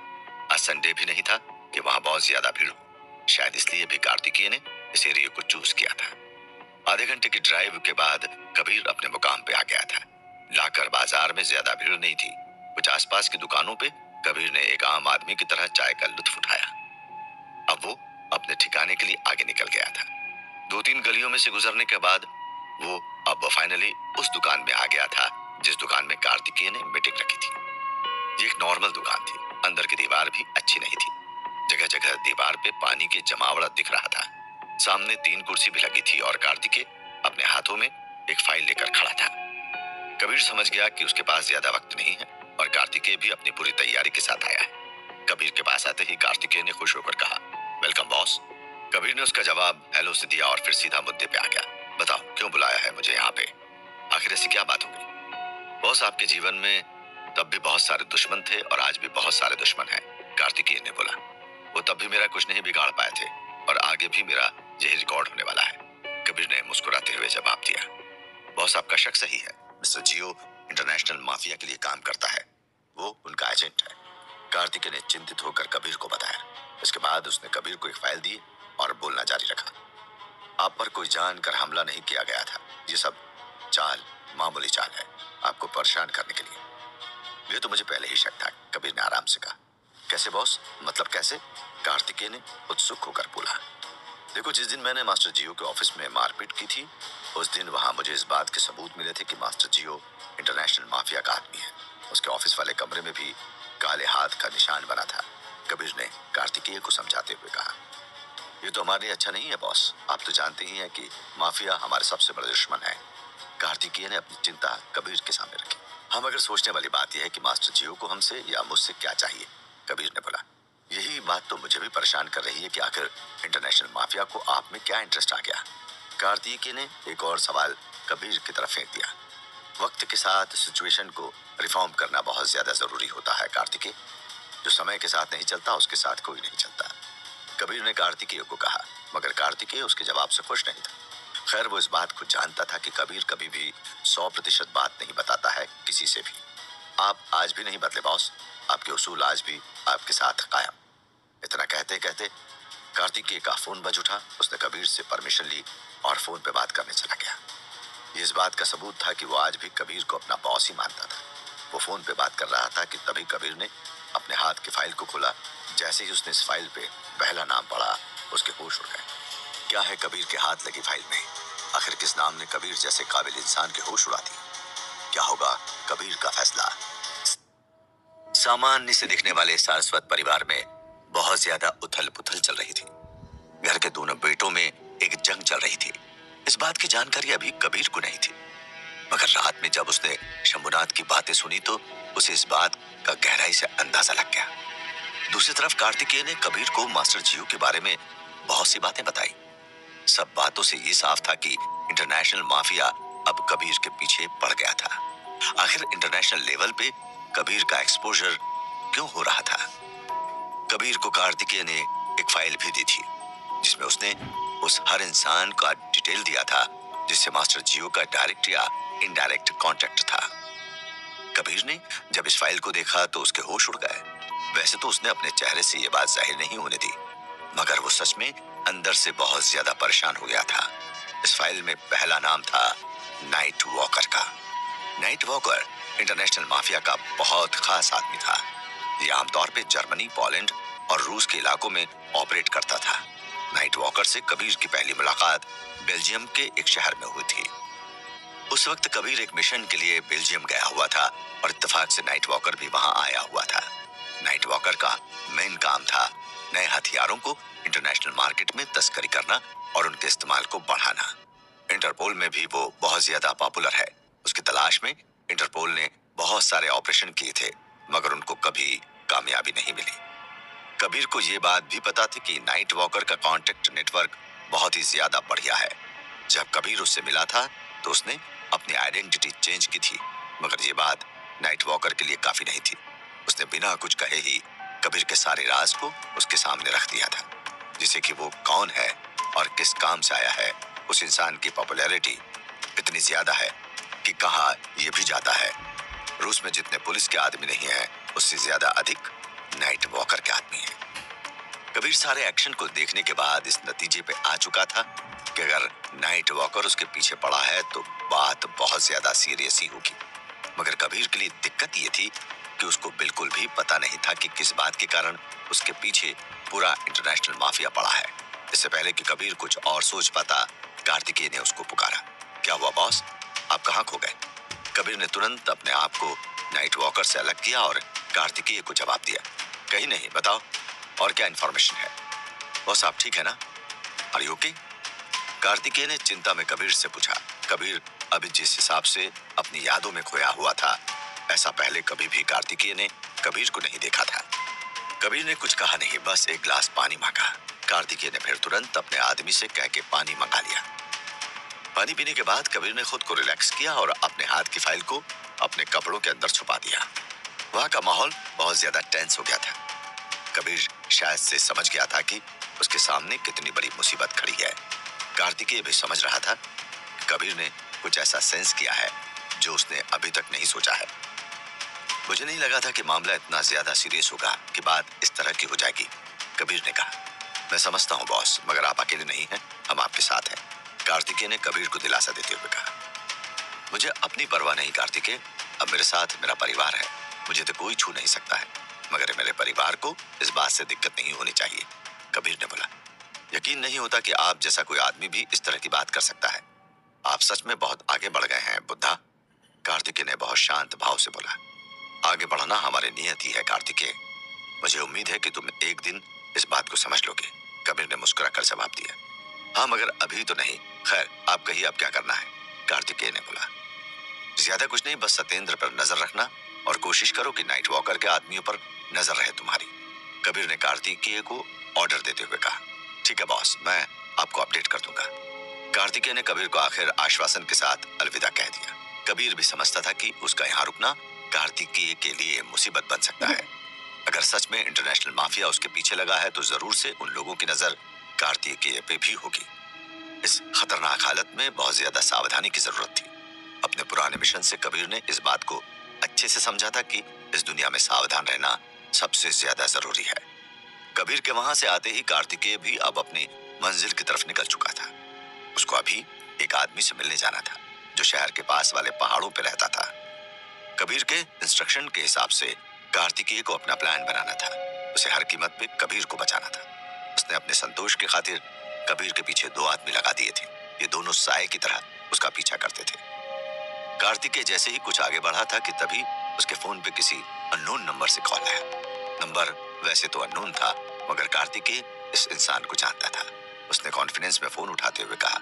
आज संडे भी नहीं था कि वहां बहुत ज्यादा भीड़ हो। शायद इसलिए भी कार्तिकेय ने इस एरिया को चूज किया था। आधे घंटे की ड्राइव के बाद कबीर अपने मुकाम पे आ गया था। लाकर बाजार में ज्यादा भीड़ नहीं थी। कुछ आसपास की दुकानों पे कबीर ने एक आम आदमी की तरह चाय का लुत्फ उठाया। अब वो अपने ठिकाने के लिए आगे निकल गया था। 2-3 गलियों में से गुजरने के बाद वो अब फाइनली उस दुकान में आ गया था जिस दुकान में कार्तिकेय ने मीटिंग रखी थी। ये एक नॉर्मल दुकान थी। अंदर की दीवार भी अच्छी नहीं थी। जगह जगह दीवार पे पानी के जमावड़ा दिख रहा था। सामने 3 कुर्सी भी लगी थी और कार्तिकेय अपने हाथों में एक फाइल लेकर खड़ा था। कबीर समझ गया कि उसके पास ज्यादा वक्त नहीं है और कार्तिकेय भी अपनी पूरी तैयारी के साथ आया है। कबीर के पास आते ही कार्तिकेय ने खुश होकर कहा, वेलकम बॉस। कबीर ने उसका जवाब हेलो से दिया और फिर सीधा मुद्दे पे आ गया। बताओ क्यों बुलाया है मुझे यहाँ पे? आखिर ऐसी क्या बात हो गई? बॉस, आपके जीवन में तब भी बहुत सारे दुश्मन थे और आज भी बहुत सारे दुश्मन हैं, कार्तिकेय ने बोला। वो तब भी मेरा कुछ नहीं बिगाड़ पाए थे और आगे भी मेरा यही रिकॉर्ड होने वाला है, कबीर ने मुस्कुराते हुए जवाब दिया। बॉस, आपका शक सही है। मिस्टर जियो इंटरनेशनल माफिया के लिए काम करता है वो उनका एजेंट है। कार्तिकेय ने चिंतित होकर कबीर को बताया। इसके बाद उसने कबीर को एक फाइल दी और बोलना जारी रखा। आप पर कोई जानकर हमला नहीं किया गया था। ये सब चाल, मामूली चाल है, आपको परेशान करने के लिए। ये तो मुझे पहले ही शक था, कबीर ने आराम से कहा। कैसे बॉस? मतलब कैसे? कार्तिकेय ने उत्सुक होकर बोला। देखो, जिस दिन मैंने मास्टर जियो के ऑफिस में मारपीट की थी, उस दिन वहां मुझे इस बात के सबूत मिले थे कि मास्टर जियो इंटरनेशनल माफिया का आदमी है। उसके ऑफिस वाले कमरे में भी काले हाथ का निशान बना था। कबीर ने कार्तिकेय को समझाते हुए कहा। ये तो हमारे लिए अच्छा नहीं है बॉस। आप तो जानते ही हैं कि माफिया हमारे सबसे बड़ा दुश्मन है। कार्तिकेय ने अपनी चिंता कबीर के सामने रखी। हम अगर सोचने वाली बात यह है कि मास्टर जियो को हमसे या मुझसे क्या चाहिए, कबीर ने बोला। यही बात तो मुझे भी परेशान कर रही है कि आखिर इंटरनेशनल माफिया को आप में क्या इंटरेस्ट आ गया। कार्तिकेय ने एक और सवाल कबीर की तरफ फेंक दिया। वक्त के साथ सिचुएशन को रिफॉर्म करना बहुत ज्यादा जरूरी होता है कार्तिकेय। जो समय के साथ नहीं चलता उसके साथ कोई नहीं चलता, कबीर ने कार्तिकेय को कहा। मगर कार्तिकेय उसके जवाब से खुश नहीं था। खैर, वो इस बात को जानता था कि कबीर कभी भी 100% बात नहीं बताता है किसी से भी। आप आज भी नहीं बदले बॉस, आपके उसूल आज भी आपके साथ कायम। इतना कहते कहते कार्तिकेय का फोन बज उठा। उसने कबीर से परमिशन ली और फोन पे बात करने चला गया। ये इस बात का सबूत था कि वो आज भी कबीर को अपना बॉस ही मानता था। वो फोन पे बात कर रहा था कि तभी कबीर ने अपने हाथ की फाइल को खोला। जैसे ही उसने इस फाइल पे पहला नाम पढ़ा, उसके होश उड़ गए। क्या है कबीर के हाथ लगी फाइल में? आखिर किस नाम ने कबीर जैसे काबिल इंसान के होश उड़ा दिए? क्या होगा कबीर का फैसला? सामान्य से दिखने वाले सारस्वत परिवार में बहुत ज्यादा उथल पुथल चल रही थी। घर के दोनों बेटों में एक जंग चल रही थी। इस बात की जानकारी अभी कबीर को नहीं थी, मगर रात में जब उसने शंभुनाथ की बातें सुनी तो उसे इस बात का गहराई से अंदाजा लग गया। दूसरी तरफ कार्तिकेय ने कबीर को मास्टर जियो के बारे में बहुत सी बातें बताई। सब बातों से ये साफ था कि इंटरनेशनल माफिया अब कबीर के पीछे पड़ गया था। आखिर इंटरनेशनल लेवल पे कबीर का एक्सपोजर क्यों हो रहा था? कबीर को कार्तिकेय ने एक फाइल भी दी थी जिसमें उसने उस हर इंसान का डिटेल दिया था जिससे मास्टर जियो का डायरेक्ट या इनडायरेक्ट कांटेक्ट था। कबीर ने जब इस फाइल को देखा तो उसके होश उड़ गए। वैसे तो उसने अपने चेहरे से यह बात जाहिर नहीं होने दी, मगर वो सच में अंदर से बहुत ज्यादा परेशान हो गया था। इस फाइल में पहला नाम था नाइट वॉकर का। नाइट वॉकर इंटरनेशनल माफिया का बहुत खास आदमी था। ये आमतौर पे जर्मनी, पोलैंड और रूस के इलाकों में ऑपरेट करता था। नाइट वॉकर से कबीर की पहली मुलाकात बेल्जियम के एक शहर में हुई थी। उस वक्त कबीर एक मिशन के लिए बेल्जियम गया हुआ था और इत्तेफाक से नाइट वॉकर भी वहां आया हुआ था। नाइट वॉकर का मेन काम था नए हथियारों को इंटरनेशनल मार्केट में तस्करी करना और उनके इस्तेमाल को बढ़ाना। इंटरपोल में भी वो बहुत ज्यादा पॉपुलर है। उसकी तलाश में इंटरपोल ने बहुत सारे ऑपरेशन किए थे, मगर उनको कभी कामयाबी नहीं मिली। कबीर को ये बात भी पता थी कि नाइट वॉकर का कॉन्टेक्ट नेटवर्क बहुत ही ज्यादा बढ़िया है। जब कबीर उससे मिला था तो उसने अपनी आइडेंटिटी चेंज की थी, मगर ये बात नाइट वॉकर के लिए काफी नहीं थी। उसने बिना कुछ कहे ही कबीर के सारे राज को उसके सामने रख दिया था, जिसे कि वो कौन है और किस काम से आया है। उस इंसान की पॉपुलैरिटी इतनी ज्यादा है कि कहा यह भी जाता है रूस में जितने पुलिस के आदमी नहीं है, उससे ज्यादा अधिक नाइट वॉकर के आदमी है। कबीर सारे एक्शन को देखने के बाद इस नतीजे पे आ चुका था कि अगर नाइट वॉकर उसके पीछे पड़ा है तो बात बहुत ज्यादा सीरियस ही होगी। मगर कबीर के लिए दिक्कत ये थी कि उसको बिल्कुल भी पता नहीं था कि किस बात के कारण उसके पीछे पूरा इंटरनेशनल माफिया पड़ा है। इससे पहले कि कबीर कुछ और सोच पाता, कार्तिकेय ने उसको पुकारा। क्या हुआ बॉस, आप कहाँ खो गए? कबीर ने तुरंत अपने आप को नाइट वॉकर से अलग किया और कार्तिकेय को जवाब दिया। कहीं नहीं, बताओ और क्या इन्फॉर्मेशन है? बॉस आप ठीक है ना? Are you okay? कार्तिकेय ने चिंता में कबीर से पूछा। कबीर अभी जिस हिसाब से अपनी यादों में खोया हुआ था, ऐसा पहले कभी भी कार्तिकेय ने कबीर को नहीं देखा था। कबीर ने कुछ कहा नहीं, बस एक गिलास पानी मांगा। कार्तिकेय ने फिर तुरंत अपने आदमी से कह के पानी मंगा लिया। पानी पीने के बाद कबीर ने खुद को रिलैक्स किया और अपने हाथ की फाइल को अपने कपड़ों के अंदर छुपा दिया। वहां का माहौल बहुत ज्यादा टेंस हो गया था। कबीर शायद से समझ गया था कि उसके सामने कितनी बड़ी मुसीबत खड़ी है। कार्तिकेय भी समझ रहा था कि कबीर ने कुछ ऐसा सेंस किया है जो उसने अभी तक नहीं सोचा है। मुझे नहीं लगा था कि मामला इतना ज्यादा सीरियस होगा कि बात इस तरह की हो जाएगी, कबीर ने कहा। मैं समझता हूँ बॉस, मगर आप अकेले नहीं हैं, हम आपके साथ हैं, कार्तिकेय ने कबीर को दिलासा देते हुए कहा। मुझे अपनी परवाह नहीं कार्तिकेय, अब मेरे साथ मेरा परिवार है, मुझे तो कोई छू नहीं सकता है, मगर मेरे परिवार को इस बात से दिक्कत नहीं होनी चाहिए, कबीर ने बोला। यकीन नहीं होता कि आप जैसा कोई आदमी भी इस तरह की बात कर सकता है। आप सच में बहुत आगे बढ़ गए हैं बुद्धा, कार्तिकेय ने बहुत शांत भाव से बोला। आगे बढ़ना हमारी नियत ही है कार्तिकेय, मुझे उम्मीद है कि तुम एक दिन इस बात को समझ लोगे, कबीर ने मुस्कुराकर जवाब दिया। हाँ मगर अभी तो नहीं, खैर आप कहिए अब क्या करना है, कार्तिकेय ने बोला। ज्यादा कुछ नहीं, बस सत्येंद्र पर नजर रखना और कोशिश करो कि नाइट वॉकर के आदमियों पर नजर रहे तुम्हारी, कबीर ने कार्तिकेय को ऑर्डर देते हुए कहा। ठीक है बॉस, मैं आपको अपडेट कर दूंगा। कार्तिकेय ने कबीर को आखिर आश्वासन के साथ अलविदा कह दिया। कबीर भी समझता था कि उसका यहाँ रुकना कार्तिकेय के लिए मुसीबत बन सकता है। अगर सच में इंटरनेशनल माफिया उसके पीछे लगा है तो जरूर से उन लोगों की नजर कार्तिकेय पे भी होगी। इस खतरनाक हालत में बहुत ज्यादा सावधानी की जरूरत थी। अपने पुराने मिशन से कबीर ने इस बात को अच्छे से समझा था कि इस दुनिया में सावधान रहना सबसे ज्यादा जरूरी है। कबीर के वहां से आते ही कार्तिकेय भी अब अपनी मंजिल की तरफ निकल चुका था। उसको अभी एक आदमी से मिलने जाना था जो शहर के पास वाले पहाड़ों पर रहता था। कबीर के इंस्ट्रक्शन के हिसाब से कार्तिकेय को अपना प्लान बनाना था। उसे हर कीमत पे कबीर को बचाना था। उसने अपने संतोष की खातिर कबीर के पीछे 2 आदमी लगा दिए थे। ये दोनों साए की तरह उसका पीछा करते थे। कार्तिकेय जैसे ही कुछ आगे बढ़ा था कि तभी उसके फोन पे किसी अननोन नंबर से कॉल आया। नंबर वैसे तो अननोन था, मगर कार्तिकेय इस इंसान को जानता था। उसने कॉन्फिडेंस में फोन उठाते हुए कहा,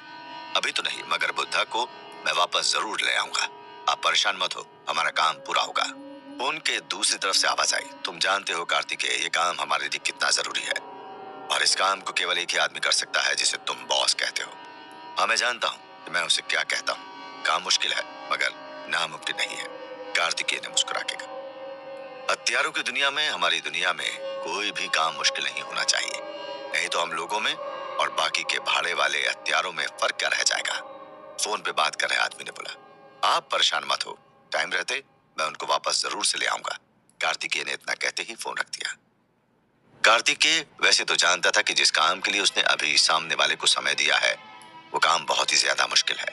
अभी तो नहीं, मगर बुद्धा को मैं वापस जरूर ले आऊंगा, आप परेशान मत हो, हमारा काम पूरा होगा। फोन के दूसरी तरफ से आवाज आई, तुम जानते हो कार्तिकेय, ये काम हमारे लिए कितना जरूरी है और इस काम को केवल एक ही आदमी कर सकता है जिसे तुम बॉस कहते हो। हाँ मैं जानता हूँ कि मैं उसे क्या कहता हूँ, काम मुश्किल है मगर नामुमकिन नहीं है, कार्तिकेय ने मुस्कुरा के कहा। हथियारों की दुनिया में, हमारी दुनिया में कोई भी काम मुश्किल नहीं होना चाहिए, नहीं तो हम लोगों में और बाकी के भाड़े वाले हथियारों में फर्क क्या रह जाएगा, फोन पे बात कर रहे आदमी ने बोला। आप परेशान मत हो, टाइम रहते मैं उनको वापस जरूर से ले आऊंगा, कार्तिकेय ने इतना कहते ही फोन रख दिया। कार्तिकेय वैसे तो जानता था कि जिस काम के लिए उसने अभी सामने वाले को समय दिया है वो काम बहुत ही ज्यादा मुश्किल है।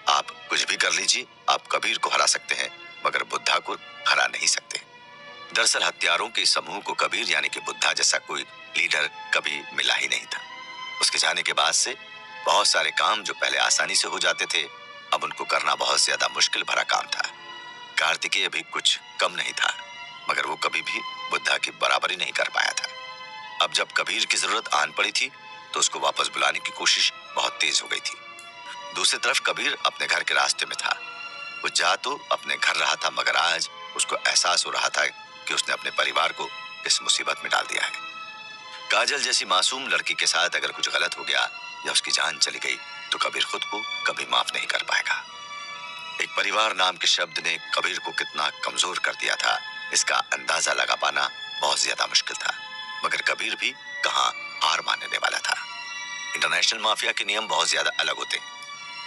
आप कुछ भी कर लीजिए, आप कबीर को हरा सकते हैं मगर बुद्धा को हरा नहीं सकते। दरअसल हत्यारों के समूह को कबीर यानी कि बुद्धा जैसा कोई लीडर कभी मिला ही नहीं था। उसके जाने के बाद से बहुत सारे काम जो पहले आसानी से हो जाते थे अब उनको करना बहुत ज्यादा मुश्किल भरा काम था। कार्तिकेय भी कुछ कम नहीं था, मगर वो कभी भी बुद्धा की बराबरी नहीं कर पाया था। अब जब कबीर की जरूरत आन पड़ी थी तो उसको वापस बुलाने की कोशिश बहुत तेज हो गई थी। दूसरी तरफ कबीर अपने घर के रास्ते में था। वो जा तो अपने घर रहा था, मगर आज उसको एहसास हो रहा था कि उसने अपने परिवार को इस मुसीबत में डाल दिया है। काजल जैसी मासूम लड़की के साथ अगर कुछ गलत हो गया या उसकी जान चली गई तो कबीर खुद को कभी माफ नहीं कर पाएगा। एक परिवार नाम के शब्द ने कबीर को कितना कमजोर कर दिया था इसका अंदाजा लगा पाना बहुत ज्यादा मुश्किल था, मगर कबीर भी कहाँ हार मानने वाला था। इंटरनेशनल माफिया के नियम बहुत ज्यादा अलग होते हैं।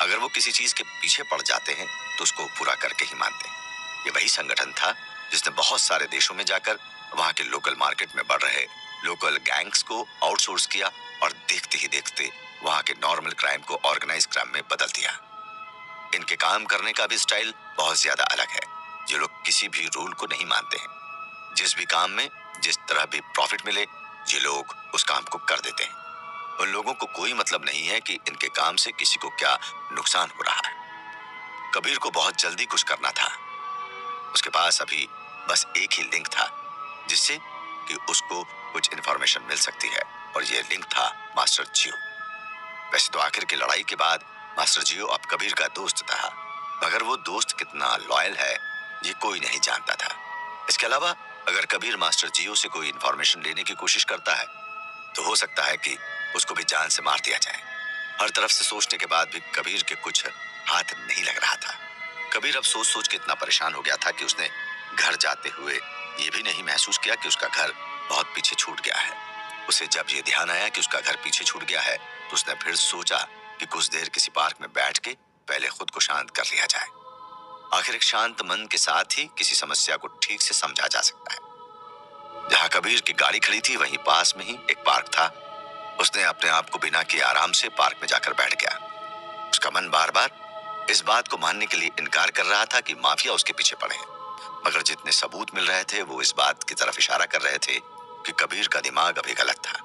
अगर वो किसी चीज के पीछे पड़ जाते हैं तो उसको पूरा करके ही मानते हैं। ये वही संगठन था जिसने बहुत सारे देशों में जाकर वहां के लोकल मार्केट में बढ़ रहे लोकल गैंग्स को आउटसोर्स किया और देखते ही देखते वहां के नॉर्मल क्राइम को ऑर्गेनाइज क्राइम में बदल दिया। इनके काम करने का भी स्टाइल बहुत ज्यादा अलग है। ये लोग किसी भी रूल को नहीं मानते हैं। जिस भी काम में जिस तरह भी प्रॉफिट मिले ये लोग उस काम को कर देते हैं। उन लोगों को कोई मतलब नहीं है कि इनके काम से किसी को क्या नुकसान हो रहा है। कबीर को बहुत जल्दी कुछ करना था। उसके पास अभी बस एक ही लिंक था जिससे कि उसको कुछ इन्फॉर्मेशन मिल सकती है और ये लिंक था मास्टर जियो। वैसे तो आखिर की लड़ाई के बाद मास्टर जियो अब कबीर का दोस्त था, मगर वो दोस्त कितना लॉयल है ये कोई नहीं जानता था। इसके अलावा अगर कबीर मास्टर जियो से कोई इन्फॉर्मेशन लेने की कोशिश करता है तो हो सकता है कि उसको भी जान से मार दिया जाए। हर तरफ से सोचने के बाद भी कबीर के कुछ हाथ नहीं लग रहा था। कबीर अब सोच सोच के इतना परेशान हो गया था कि उसने घर जाते हुए ये भी नहीं महसूस किया कि उसका घर बहुत पीछे छूट गया है। उसे जब ये ध्यान आया कि उसका घर पीछे छूट गया है तो उसने फिर सोचा कि कुछ देर किसी पार्क में बैठ के पहले खुद को शांत कर लिया जाए। आखिर एक शांत मन के साथ ही किसी समस्या को ठीक से समझा जा सकता है। जहां कबीर की गाड़ी खड़ी थी वहीं पास में ही एक पार्क था। उसने अपने आप को बिना किए आराम से पार्क में जाकर बैठ गया। उसका मन बार बार इस बात को मानने के लिए इनकार कर रहा था कि माफिया उसके पीछे पड़े हैं, मगर जितने सबूत मिल रहे थे वो इस बात की तरफ इशारा कर रहे थे कि कबीर का दिमाग अभी गलत था।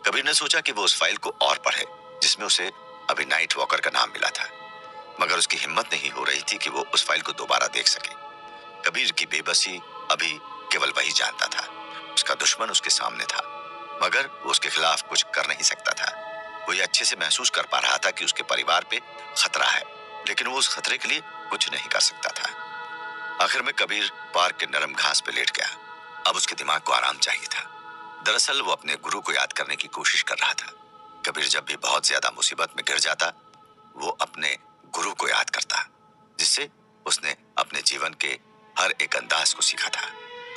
कबीर ने सोचा कि वो उस फाइल को और पढ़े जिसमें उसे अभी नाइट वॉकर का नाम मिला था, मगर उसकी हिम्मत नहीं हो रही थी कि वो उस फाइल को दोबारा देख सके। कबीर की बेबसी अभी केवल वही जानता था। उसका दुश्मन उसके सामने था, मगर वो उसके खिलाफ कुछ कर नहीं सकता था। वो ये अच्छे से महसूस कर पा रहा था कि उसके परिवार पे खतरा है, लेकिन वो उस खतरे के लिए कुछ नहीं कर सकता था। आखिर में कबीर पार्क के नरम घास पे लेट गया। अब उसके दिमाग को आराम चाहिए था। दरअसल वो अपने गुरु को याद करने की कोशिश कर रहा था। कबीर जब भी बहुत ज्यादा मुसीबत में गिर जाता, वो अपने गुरु को याद करता, जिससे उसने अपने जीवन के हर एक अंदाज को सीखा था।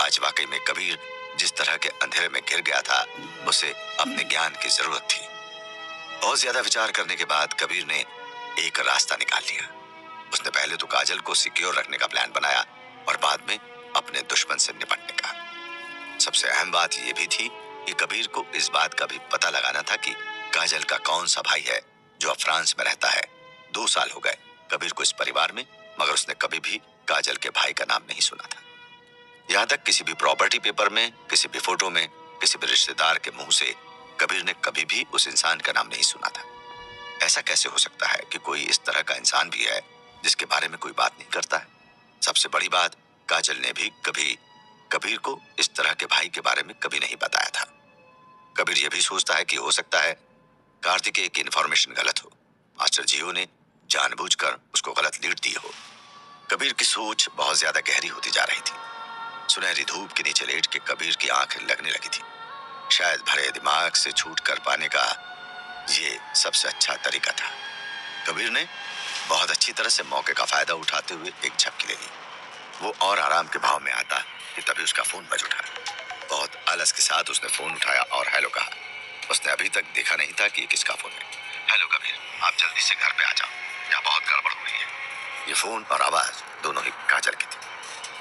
आज वाकई में कबीर जिस तरह के अंधेरे में गिर गया था, उसे अपने ज्ञान की जरूरत थी। बहुत ज्यादा विचार करने के बाद कबीर ने एक रास्ता निकाल लिया। उसने पहले तो काजल को सिक्योर रखने का प्लान बनाया और बाद में अपने दुश्मन से निपटने का। सबसे अहम बात यह भी थी कि कबीर को इस बात का भी पता लगाना था कि काजल का कौन सा भाई है जो अब फ्रांस में रहता है। 2 साल हो गए कबीर को इस परिवार में, मगर उसने कभी भी काजल के भाई का नाम नहीं सुना था। यहाँ तक किसी भी प्रॉपर्टी पेपर में, किसी भी फोटो में, किसी भी रिश्तेदार के मुंह से कबीर ने कभी भी उस इंसान का नाम नहीं सुना था। ऐसा कैसे हो सकता है कि कोई इस तरह का इंसान भी है जिसके बारे में कोई बात नहीं करता है? सबसे बड़ी बात, काजल ने भी कभी कबीर को इस तरह के भाई के बारे में कभी नहीं बताया था। कबीर यह भी सोचता है कि हो सकता है कार्तिकेय की इंफॉर्मेशन गलत हो। मास्टर जियो ने जानबूझकर उसको गलत लीड दी हो। कबीर की सोच बहुत ज्यादा गहरी होती जा रही थी। सुनहरी धूप के नीचे लेट के कबीर की आंखें लगने लगी थी। शायद भरे दिमाग से छूट कर पाने का ये सबसे अच्छा तरीका था। कबीर ने बहुत अच्छी तरह से मौके का फायदा उठाते हुए एक झपकी ले ली। वो और आराम के भाव में आता कि तभी उसका फोन बज उठा। बहुत आलस के साथ उसने फोन उठाया और हेलो कहा। उसने अभी तक देखा नहीं था कि ये किसका फोन है। हेलो कबीर, आप जल्दी से घर पे आ जाओ, यहाँ बहुत गड़बड़ हो रही है। ये फोन और आवाज दोनों ही काजल की थी।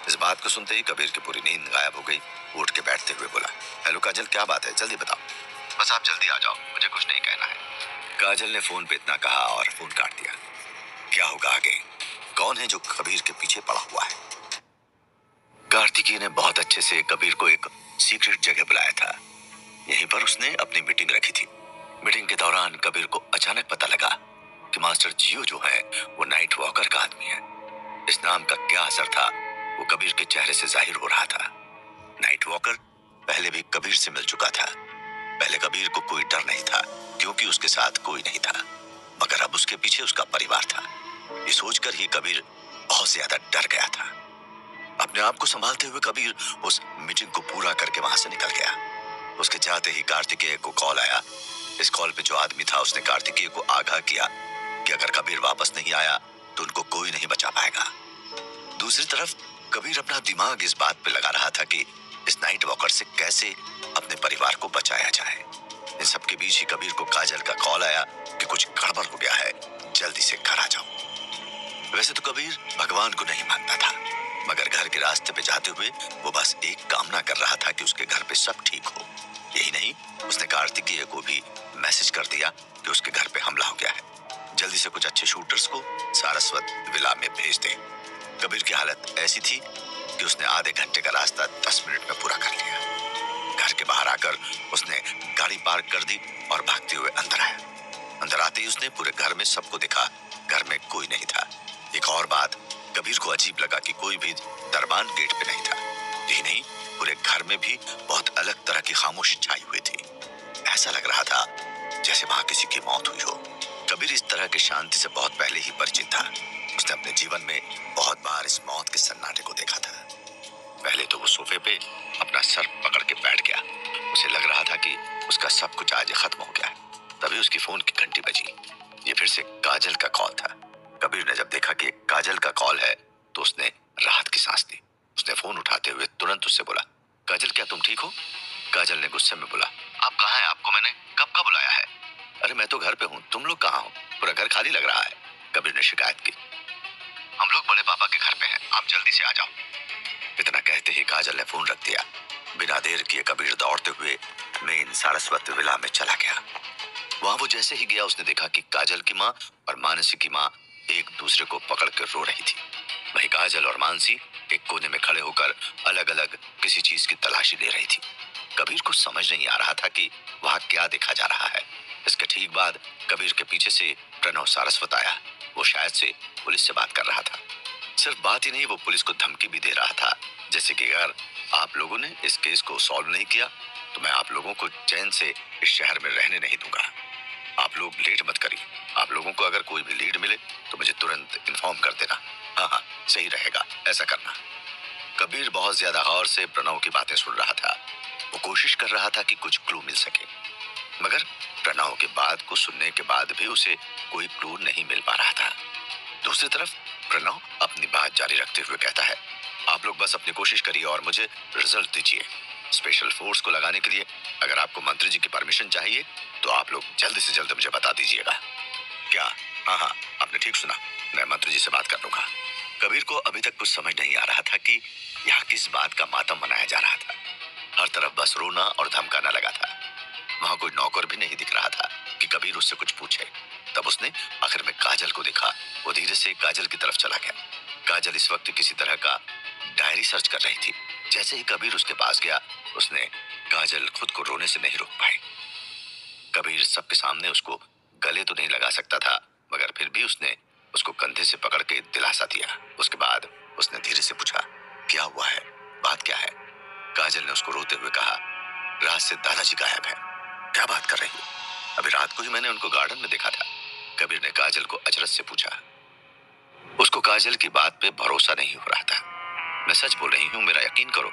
इस बात को सुनते ही कबीर की पूरी नींद गायब हो गई। वो उठ के बैठते हुए बोला, हेलो काजल, क्या बात है, जल्दी बताओ। बस आप जल्दी आ जाओ, मुझे कुछ नहीं कहना है। काजल ने फोन पे इतना कहा और फोन काट दिया। क्या होगा आगे? कौन है जो कबीर के पीछे पड़ा हुआ है? कार्तिकी ने बहुत अच्छे से कबीर को एक सीक्रेट जगह बुलाया था। यहीं पर उसने अपनी मीटिंग रखी थी। मीटिंग के दौरान कबीर को अचानक पता लगा कि मास्टर जियो जो है वो नाइट वॉकर का आदमी है। इस नाम का क्या असर था वो कबीर के चेहरे से जाहिर हो रहा था। नाइट वॉकर पहले भी कबीर से मिल चुका था। पहले कबीर को कोई डर नहीं था क्योंकि उसके साथ कोई नहीं था, मगर अब उसके पीछे उसका परिवार था। ये सोचकर ही कबीर बहुत ज्यादा डर गया था। अपने आप को संभालते हुए कबीर उस मीटिंग को पूरा करके वहां से निकल गया। उसके जाते ही कार्तिकेय को कॉल आया। इस कॉल पे जो आदमी था उसने कार्तिकेय को आगाह किया कि अगर कबीर वापस नहीं आया तो उनको कोई नहीं बचा पाएगा। दूसरी तरफ कबीर अपना दिमाग इस बात पे लगा रहा था कि इस नाइट वॉकर से कैसे अपने परिवार को बचाया जाए। इन सबके बीच ही कबीर को काजल का कॉल आया कि कुछ गड़बड़ हो गया है, जल्दी से घर आ जाओ। वैसे तो कबीर भगवान को नहीं मानता था, मगर घर के रास्ते पे जाते हुए वो बस एक कामना कर रहा था कि उसके घर पे सब ठीक हो। यही नहीं, उसने कार्तिकेय को भी मैसेज कर दिया कि उसके घर पे हमला हो गया है, जल्दी से कुछ अच्छे शूटर्स को सारस्वत विला में भेज दे। कबीर की हालत ऐसी थी कि उसने आधे घंटे का रास्ता 10 मिनट में पूरा कर लिया। घर के बाहर आकर उसने गाड़ी पार्क कर दी और भागते हुए अंदर आया। अंदर आते ही उसने पूरे घर में सबको देखा। घर में कोई नहीं था। एक और बात, कबीर को अजीब लगा कि कोई भी दरबान गेट पे नहीं था। यही नहीं, पूरे घर में भी बहुत अलग तरह की खामोशी छाई हुई थी। ऐसा लग रहा था जैसे वहां किसी की मौत हुई हो। कबीर इस तरह की शांति से बहुत पहले ही परिचित था। उसने अपने जीवन में बहुत बार इस मौत के सन्नाटे को देखा था। पहले तो वो सोफे पे अपना सर पकड़ के बैठ गया। उसे लग रहा था कि उसका सब कुछ आज खत्म हो गया। तभी उसकी फोन की घंटी बजी। ये फिर से काजल का कॉल था। कबीर ने जब देखा कि काजल का कॉल है तो उसने राहत की सांस ली। उसने फोन उठाते हुए तुरंत उससे बोला, काजल क्या तुम ठीक हो? काजल ने गुस्से में बोला, आप कहाँ हैं? आपको मैंने कब का बुलाया है? अरे मैं तो घर पे हूँ, तुम लोग कहाँ हो? पूरा घर खाली लग रहा है, कबीर ने शिकायत की। हम लोग बड़े पापा के घर पे हैं, आप जल्दी से आ जाओ। इतना कहते ही काजल ने फोन रख दिया। बिना देर किए कबीर दौड़ते हुए मेन सारस्वत विला में चला गया। वहां वो जैसे ही गया उसने देखा कि काजल की माँ और मानसी की माँ एक दूसरे को पकड़ कर रो रही थी। वहीं काजल और मानसी एक कोने में खड़े होकर अलग अलग किसी चीज की तलाशी ले रही थी। कबीर को समझ नहीं आ रहा था कि वहां क्या देखा जा रहा है। इसके ठीक बाद कबीर के पीछे से प्रणव सारस्वत आया। वो शायद से पुलिस से बात कर रहा था। सिर्फ बात ही नहीं, वो पुलिस को धमकी भी दे रहा था, जैसे कि अगर आप लोगों ने इस केस को सॉल्व नहीं किया तो मैं आप लोगों को चैन से इस शहर में रहने नहीं दूंगा। आप लोग लेट मत करिए। आप लोगों को अगर कोई भी लीड मिले तो मुझे तुरंत इन्फॉर्म कर देना। हाँ हाँ, सही रहेगा, ऐसा करना। कबीर बहुत ज्यादा गौर से प्रणव की बातें सुन रहा था। वो कोशिश कर रहा था कि कुछ क्लू मिल सके, मगर प्रणव की बात को सुनने के बाद भी उसे कोई क्लू नहीं मिल पा रहा था। दूसरी तरफ प्रणव अपनी बात जारी रखते हुए कहता है, आप लोग बस अपनी कोशिश करिए और मुझे रिजल्ट दीजिए। स्पेशल फोर्स को लगाने के लिए अगर आपको मंत्री जी की परमिशन चाहिए तो आप लोग जल्द से जल्द मुझे बता दीजिएगा। क्या? हाँ हाँ, आपने ठीक सुना, मैं मंत्री जी से बात कर लूंगा। कबीर को अभी तक कुछ समझ नहीं आ रहा था कि यहाँ किस बात का मातम मनाया जा रहा था। हर तरफ बस रोना और धमकाना लगा था। वहां कोई नौकर भी नहीं दिख रहा था कि कबीर उससे कुछ पूछे। तब उसने आखिर में काजल को देखा। वो धीरे से काजल की तरफ चला गया। काजल इस वक्त किसी तरह का डायरी सर्च कर रही थी। जैसे ही कबीर उसके पास गया उसने काजल खुद को रोने से नहीं रोक पाई। कबीर सबके सामने उसको गले तो नहीं लगा सकता था, मगर फिर भी उसने उसको कंधे से पकड़ के दिलासा दिया। उसके बाद उसने धीरे से पूछा, क्या हुआ है, बात क्या है? काजल ने उसको रोते हुए कहा, रात से दादाजी गायब है। क्या बात कर रही हो? अभी रात को ही मैंने उनको गार्डन में देखा था। कबीर ने काजल को अचरज से पूछा। उसको काजल की बात पे भरोसा नहीं हो रहा था। मैं सच बोल रही हूँ, मेरा यकीन करो,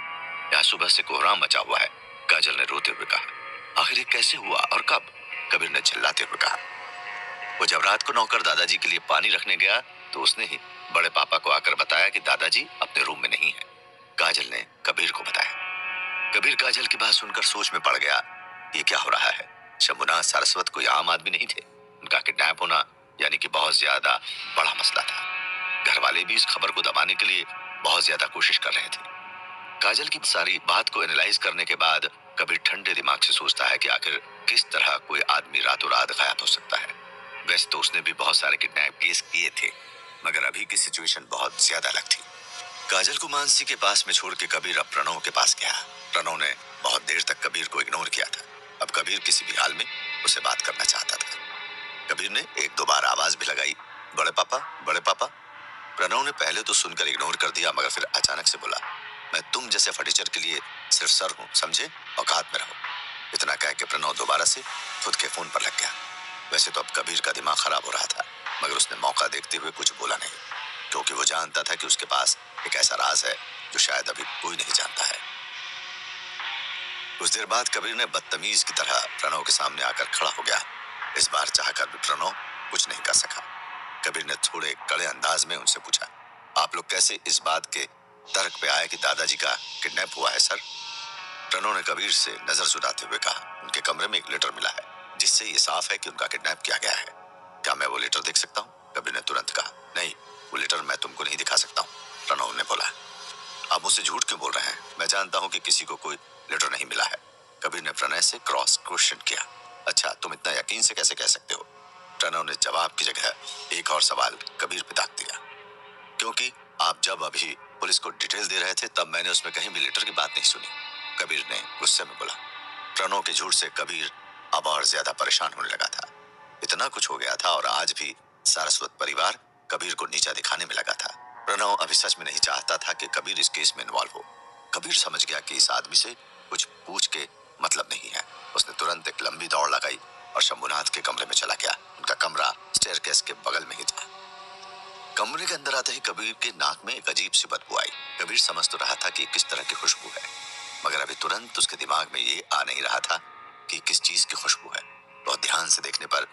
यहाँ सुबह से कोहराम मचा हुआ है। काजल ने रोते हुए कहा। आखिर ये कैसे हुआ और कब? कबीर ने चिल्लाते हुए कहा। वो जब रात को नौकर दादाजी के लिए पानी रखने गया तो उसने ही बड़े पापा को आकर बताया कि दादाजी अपने रूम में नहीं है। काजल ने कबीर को बताया। कबीर काजल की बात सुनकर सोच में पड़ गया। ये क्या हो रहा है? शंभुनाथ सारस्वत कोई आम आदमी नहीं थे। उनका किडनैप होना यानी कि बहुत ज्यादा बड़ा मसला था। घर वाले भी इस खबर को दबाने के लिए बहुत ज्यादा कोशिश कर रहे थे। काजल की सारी बात को एनालाइज करने के बाद कबीर ठंडे दिमाग से सोचता है कि आखिर किस तरह कोई आदमी रातों रात गायब हो सकता है। वैसे तो उसने भी बहुत सारे किडनैप केस किए थे, मगर अभी की सिचुएशन बहुत ज्यादा अलग थी। काजल को मानसी के पास में छोड़ के कबीर अब प्रणव के पास गया। प्रणव ने बहुत देर तक कबीर को इग्नोर किया था। अब कबीर किसी भी हाल में उसे बात करना चाहता था। कबीर ने एक दो बार आवाज भी लगाई, बड़े पापा, बड़े पापा। प्रणव ने पहले तो सुनकर इग्नोर कर दिया, मगर फिर अचानक से बोला, मैं तुम जैसे फटीचर के लिए सिर्फ सर हूँ, समझे? औकात में रहो। इतना कह के प्रणव दोबारा से खुद के फोन पर लग गया। वैसे तो अब कबीर का दिमाग खराब हो रहा था, मगर उसने मौका देखते हुए कुछ बोला नहीं, क्योंकि वो जानता था कि उसके पास एक ऐसा राज है जो शायद अभी कोई नहीं जानता है। कुछ देर बाद कबीर ने बदतमीज की तरह प्रणव के सामने आकर खड़ा हो गया। इस बार चाहकर भी प्रणव कुछ नहीं कर सका। कबीर ने थोड़े कड़े अंदाज में उनसे पूछा, आप लोग कैसे इस बात के तर्क पे आए कि दादाजी का किडनैप हुआ है सर? प्रणव ने कबीर से नजर जुटाते हुए कहा, उनके कमरे में एक लेटर मिला है जिससे ये साफ है कि उनका किडनैप किया गया है। क्या मैं वो लेटर देख सकता हूँ? कबीर ने तुरंत कहा, नहीं, वो लेटर मैं तुमको नहीं दिखा सकता हूँ। प्रणव ने बोला, आप मुझसे झूठ क्यों बोल रहे हैं? मैं जानता हूँ कि किसी को कोई लेटर नहीं मिला है। कबीर ने प्रणय से क्रॉस क्वेश्चन किया। अच्छा, तुम इतना यकीन से कैसे कह सकते हो? प्रणव ने जवाब की जगह एक और सवाल कबीर पे दाग दिया, क्योंकि आप जब अभी पुलिस को डिटेल दे रहे थे तब मैंने उसमें कहीं भी लेटर की बात नहीं सुनी। कबीर ने गुस्से में बोला। प्रणव के झूठ से कबीर अब और ज्यादा परेशान होने लगा था। इतना कुछ हो गया था और आज भी सारस्वत परिवार कबीर को नीचा दिखाने में लगा था। प्रणव अभी सच में नहीं चाहता था कि कबीर इस केस में इन्वॉल्व हो। कबीर समझ गया कि इस आदमी से कुछ पूछ के मतलब नहीं है। उसने तुरंत एक लंबी दौड़ लगाई और शंभुनाथ के कमरे में चला गया। उनका कमरा स्टेयरकेस के बगल में ही था। कमरे के अंदर आते ही कबीर के नाक में एक अजीब सी बदबू आई। कबीर समझ तो रहा था कि किस तरह की खुशबू है, मगर अभी तुरंत उसके दिमाग में ये आ नहीं रहा था कि किस चीज की खुशबू है। बहुत ध्यान से देखने पर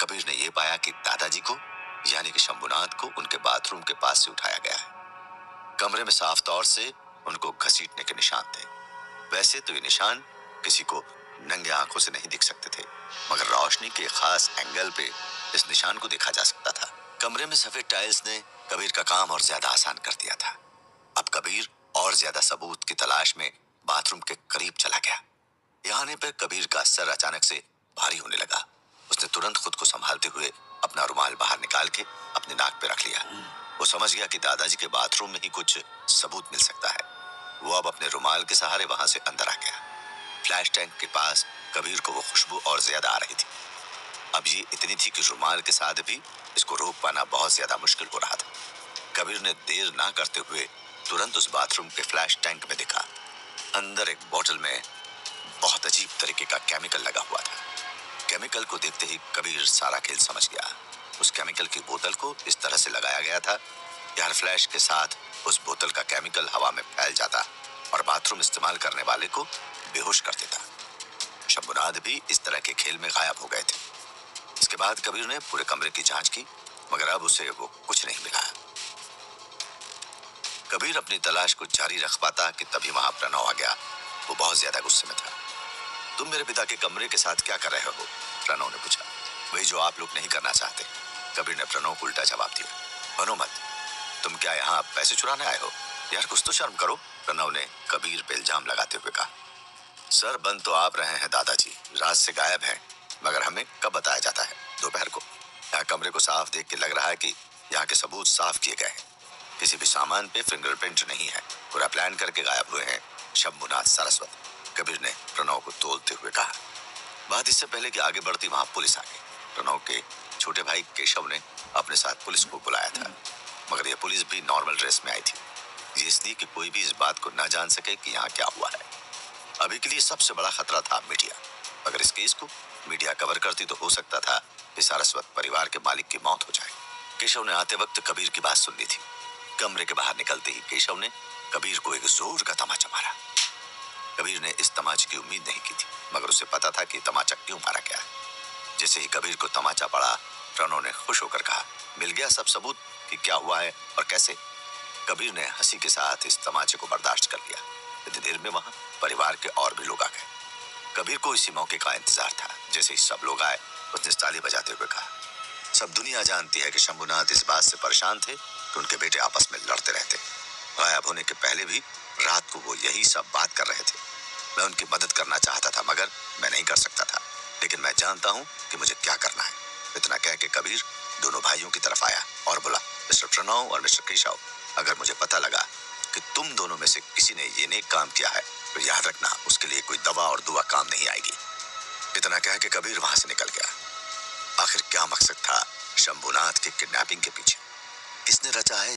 कबीर ने ये पाया कि दादाजी को यानी कि शंभुनाथ को उनके बाथरूम के पास से उठाया गया है। कमरे में साफ तौर से उनको घसीटने के निशान थे। वैसे तो ये निशान किसी को नंगे आंखों से नहीं दिख सकते थे, मगर रोशनी के खास एंगल पे इस निशान को देखा जा सकता था। कमरे में सफेद टाइल्स ने कबीर का काम और ज्यादा आसान कर दिया था। अब कबीर और ज्यादा सबूत की तलाश में बाथरूम के करीब चला गया। यहाँ आने पर कबीर का सर अचानक से भारी होने लगा। उसने तुरंत खुद को संभालते हुए अपना रुमाल बाहर निकाल के अपने नाक पे रख लिया। वो समझ गया कि दादाजी के बाथरूम में ही कुछ सबूत मिल सकता है। वो अब अपने रुमाल के सहारे वहां से अंदर आ गया। फ्लैश टैंक के पास कबीर को वो खुशबू और ज्यादा आ रही थी। अब ये इतनी थी कि रुमाल के साथ भी इसको रोक पाना बहुत ज्यादा मुश्किल हो रहा था। कबीर ने देर ना करते हुए तुरंत उस बाथरूम के फ्लैश टैंक में देखा। अंदर एक बोतल में बहुत अजीब तरीके का केमिकल लगा हुआ था। केमिकल को देखते ही कबीर सारा खेल समझ गया। उस केमिकल की बोतल को इस तरह से लगाया गया था कि हर फ्लैश के साथ उस बोतल का केमिकल हवा में फैल जाता और बाथरूम इस्तेमाल करने वाले को बेहोश कर देता। शंभुनाथ भी इस तरह के खेल में गायब हो गए थे। इसके बाद कबीर ने पूरे कमरे की जांच की, मगर अब उसे वो कुछ नहीं मिला। कबीर अपनी तलाश को जारी रख पाता कि तभी वहां प्रणव आ गया। वो बहुत ज्यादा गुस्से में था। तुम मेरे पिता के कमरे के साथ क्या कर रहे हो? प्रणव ने पूछा। वही जो आप लोग नहीं करना चाहते, कबीर ने प्रणव को उल्टा जवाब दिया। बनो मत, तुम क्या यहाँ पैसे चुराने आए हो? यार कुछ तो शर्म करो, प्रणव ने कबीर पे इल्जाम लगाते हुए कहा। सर बंद तो आप रहे हैं दादाजी, रात से गायब हैं, मगर हमें कब बताया जाता है? दोपहर को। यहाँ कमरे को साफ देख के लग रहा है कि यहाँ के सबूत साफ किए गए हैं। किसी भी सामान पे फिंगरप्रिंट नहीं है। पूरा प्लान करके गायब हुए हैं शंभुनाथ सरस्वत, कबीर ने प्रणव को तोलते हुए कहा। बात इससे पहले कि आगे बढ़ती वहां पुलिस आ गई। प्रणव के छोटे भाई केशव ने अपने साथ पुलिस को बुलाया था, मगर यह पुलिस भी नॉर्मल ड्रेस में आई थी। ये इसलिए कि कोई भी इस बात को न जान सके कि यहाँ क्या हुआ है। अभी के लिए सबसे बड़ा खतरा था मीडिया। अगर इस केस को मीडिया कवर करती तो हो सकता था कि सारस्वत परिवार के मालिक की मौत हो जाए। केशव ने आते वक्त कबीर की बात सुन ली थी। कमरे के बाहर निकलते ही केशव ने कबीर को एक जोर का तमाचा मारा। कबीर ने इस तमाचे की उम्मीद नहीं की थी, मगर उसे पता था कि तमाचा क्यों मारा गया। जैसे ही कबीर को तमाचा पड़ा, प्रणव ने खुश होकर कहा, मिल गया सब सबूत कि क्या हुआ है और कैसे। कबीर ने हंसी के साथ इस तमाचे को बर्दाश्त कर लिया। इतनी देर में वहां परिवार के और भी लोग आ गए। कबीर को इसी मौके का इंतजार था। जैसे ही सब लोग आए, उसने ताली बजाते हुए कहा, सब दुनिया जानती है कि शंभुनाथ इस बात से परेशान थे कि उनके बेटे आपस में लड़ते रहते। गायब होने के पहले भी रात को वो यही सब बात कर रहे थे। मैं उनकी मदद करना चाहता था, मगर मैं नहीं कर सकता था। लेकिन मैं जानता हूँ कि मुझे क्या करना है। इतना कह के कबीर दोनों भाइयों की तरफ आया और बोला, मिस्टर प्रणव और मिस्टर केशव, अगर मुझे पता लगा कि तुम दोनों में से किसी ने ये नेक काम किया है तो याद रखना, उसके लिए कोई दवा और दुआ काम नहीं आएगी। इतना कह के कबीर वहां से निकल गया। आखिर क्या मकसद था शंभुनाथ के किडनैपिंग के पीछे? किसने रचा है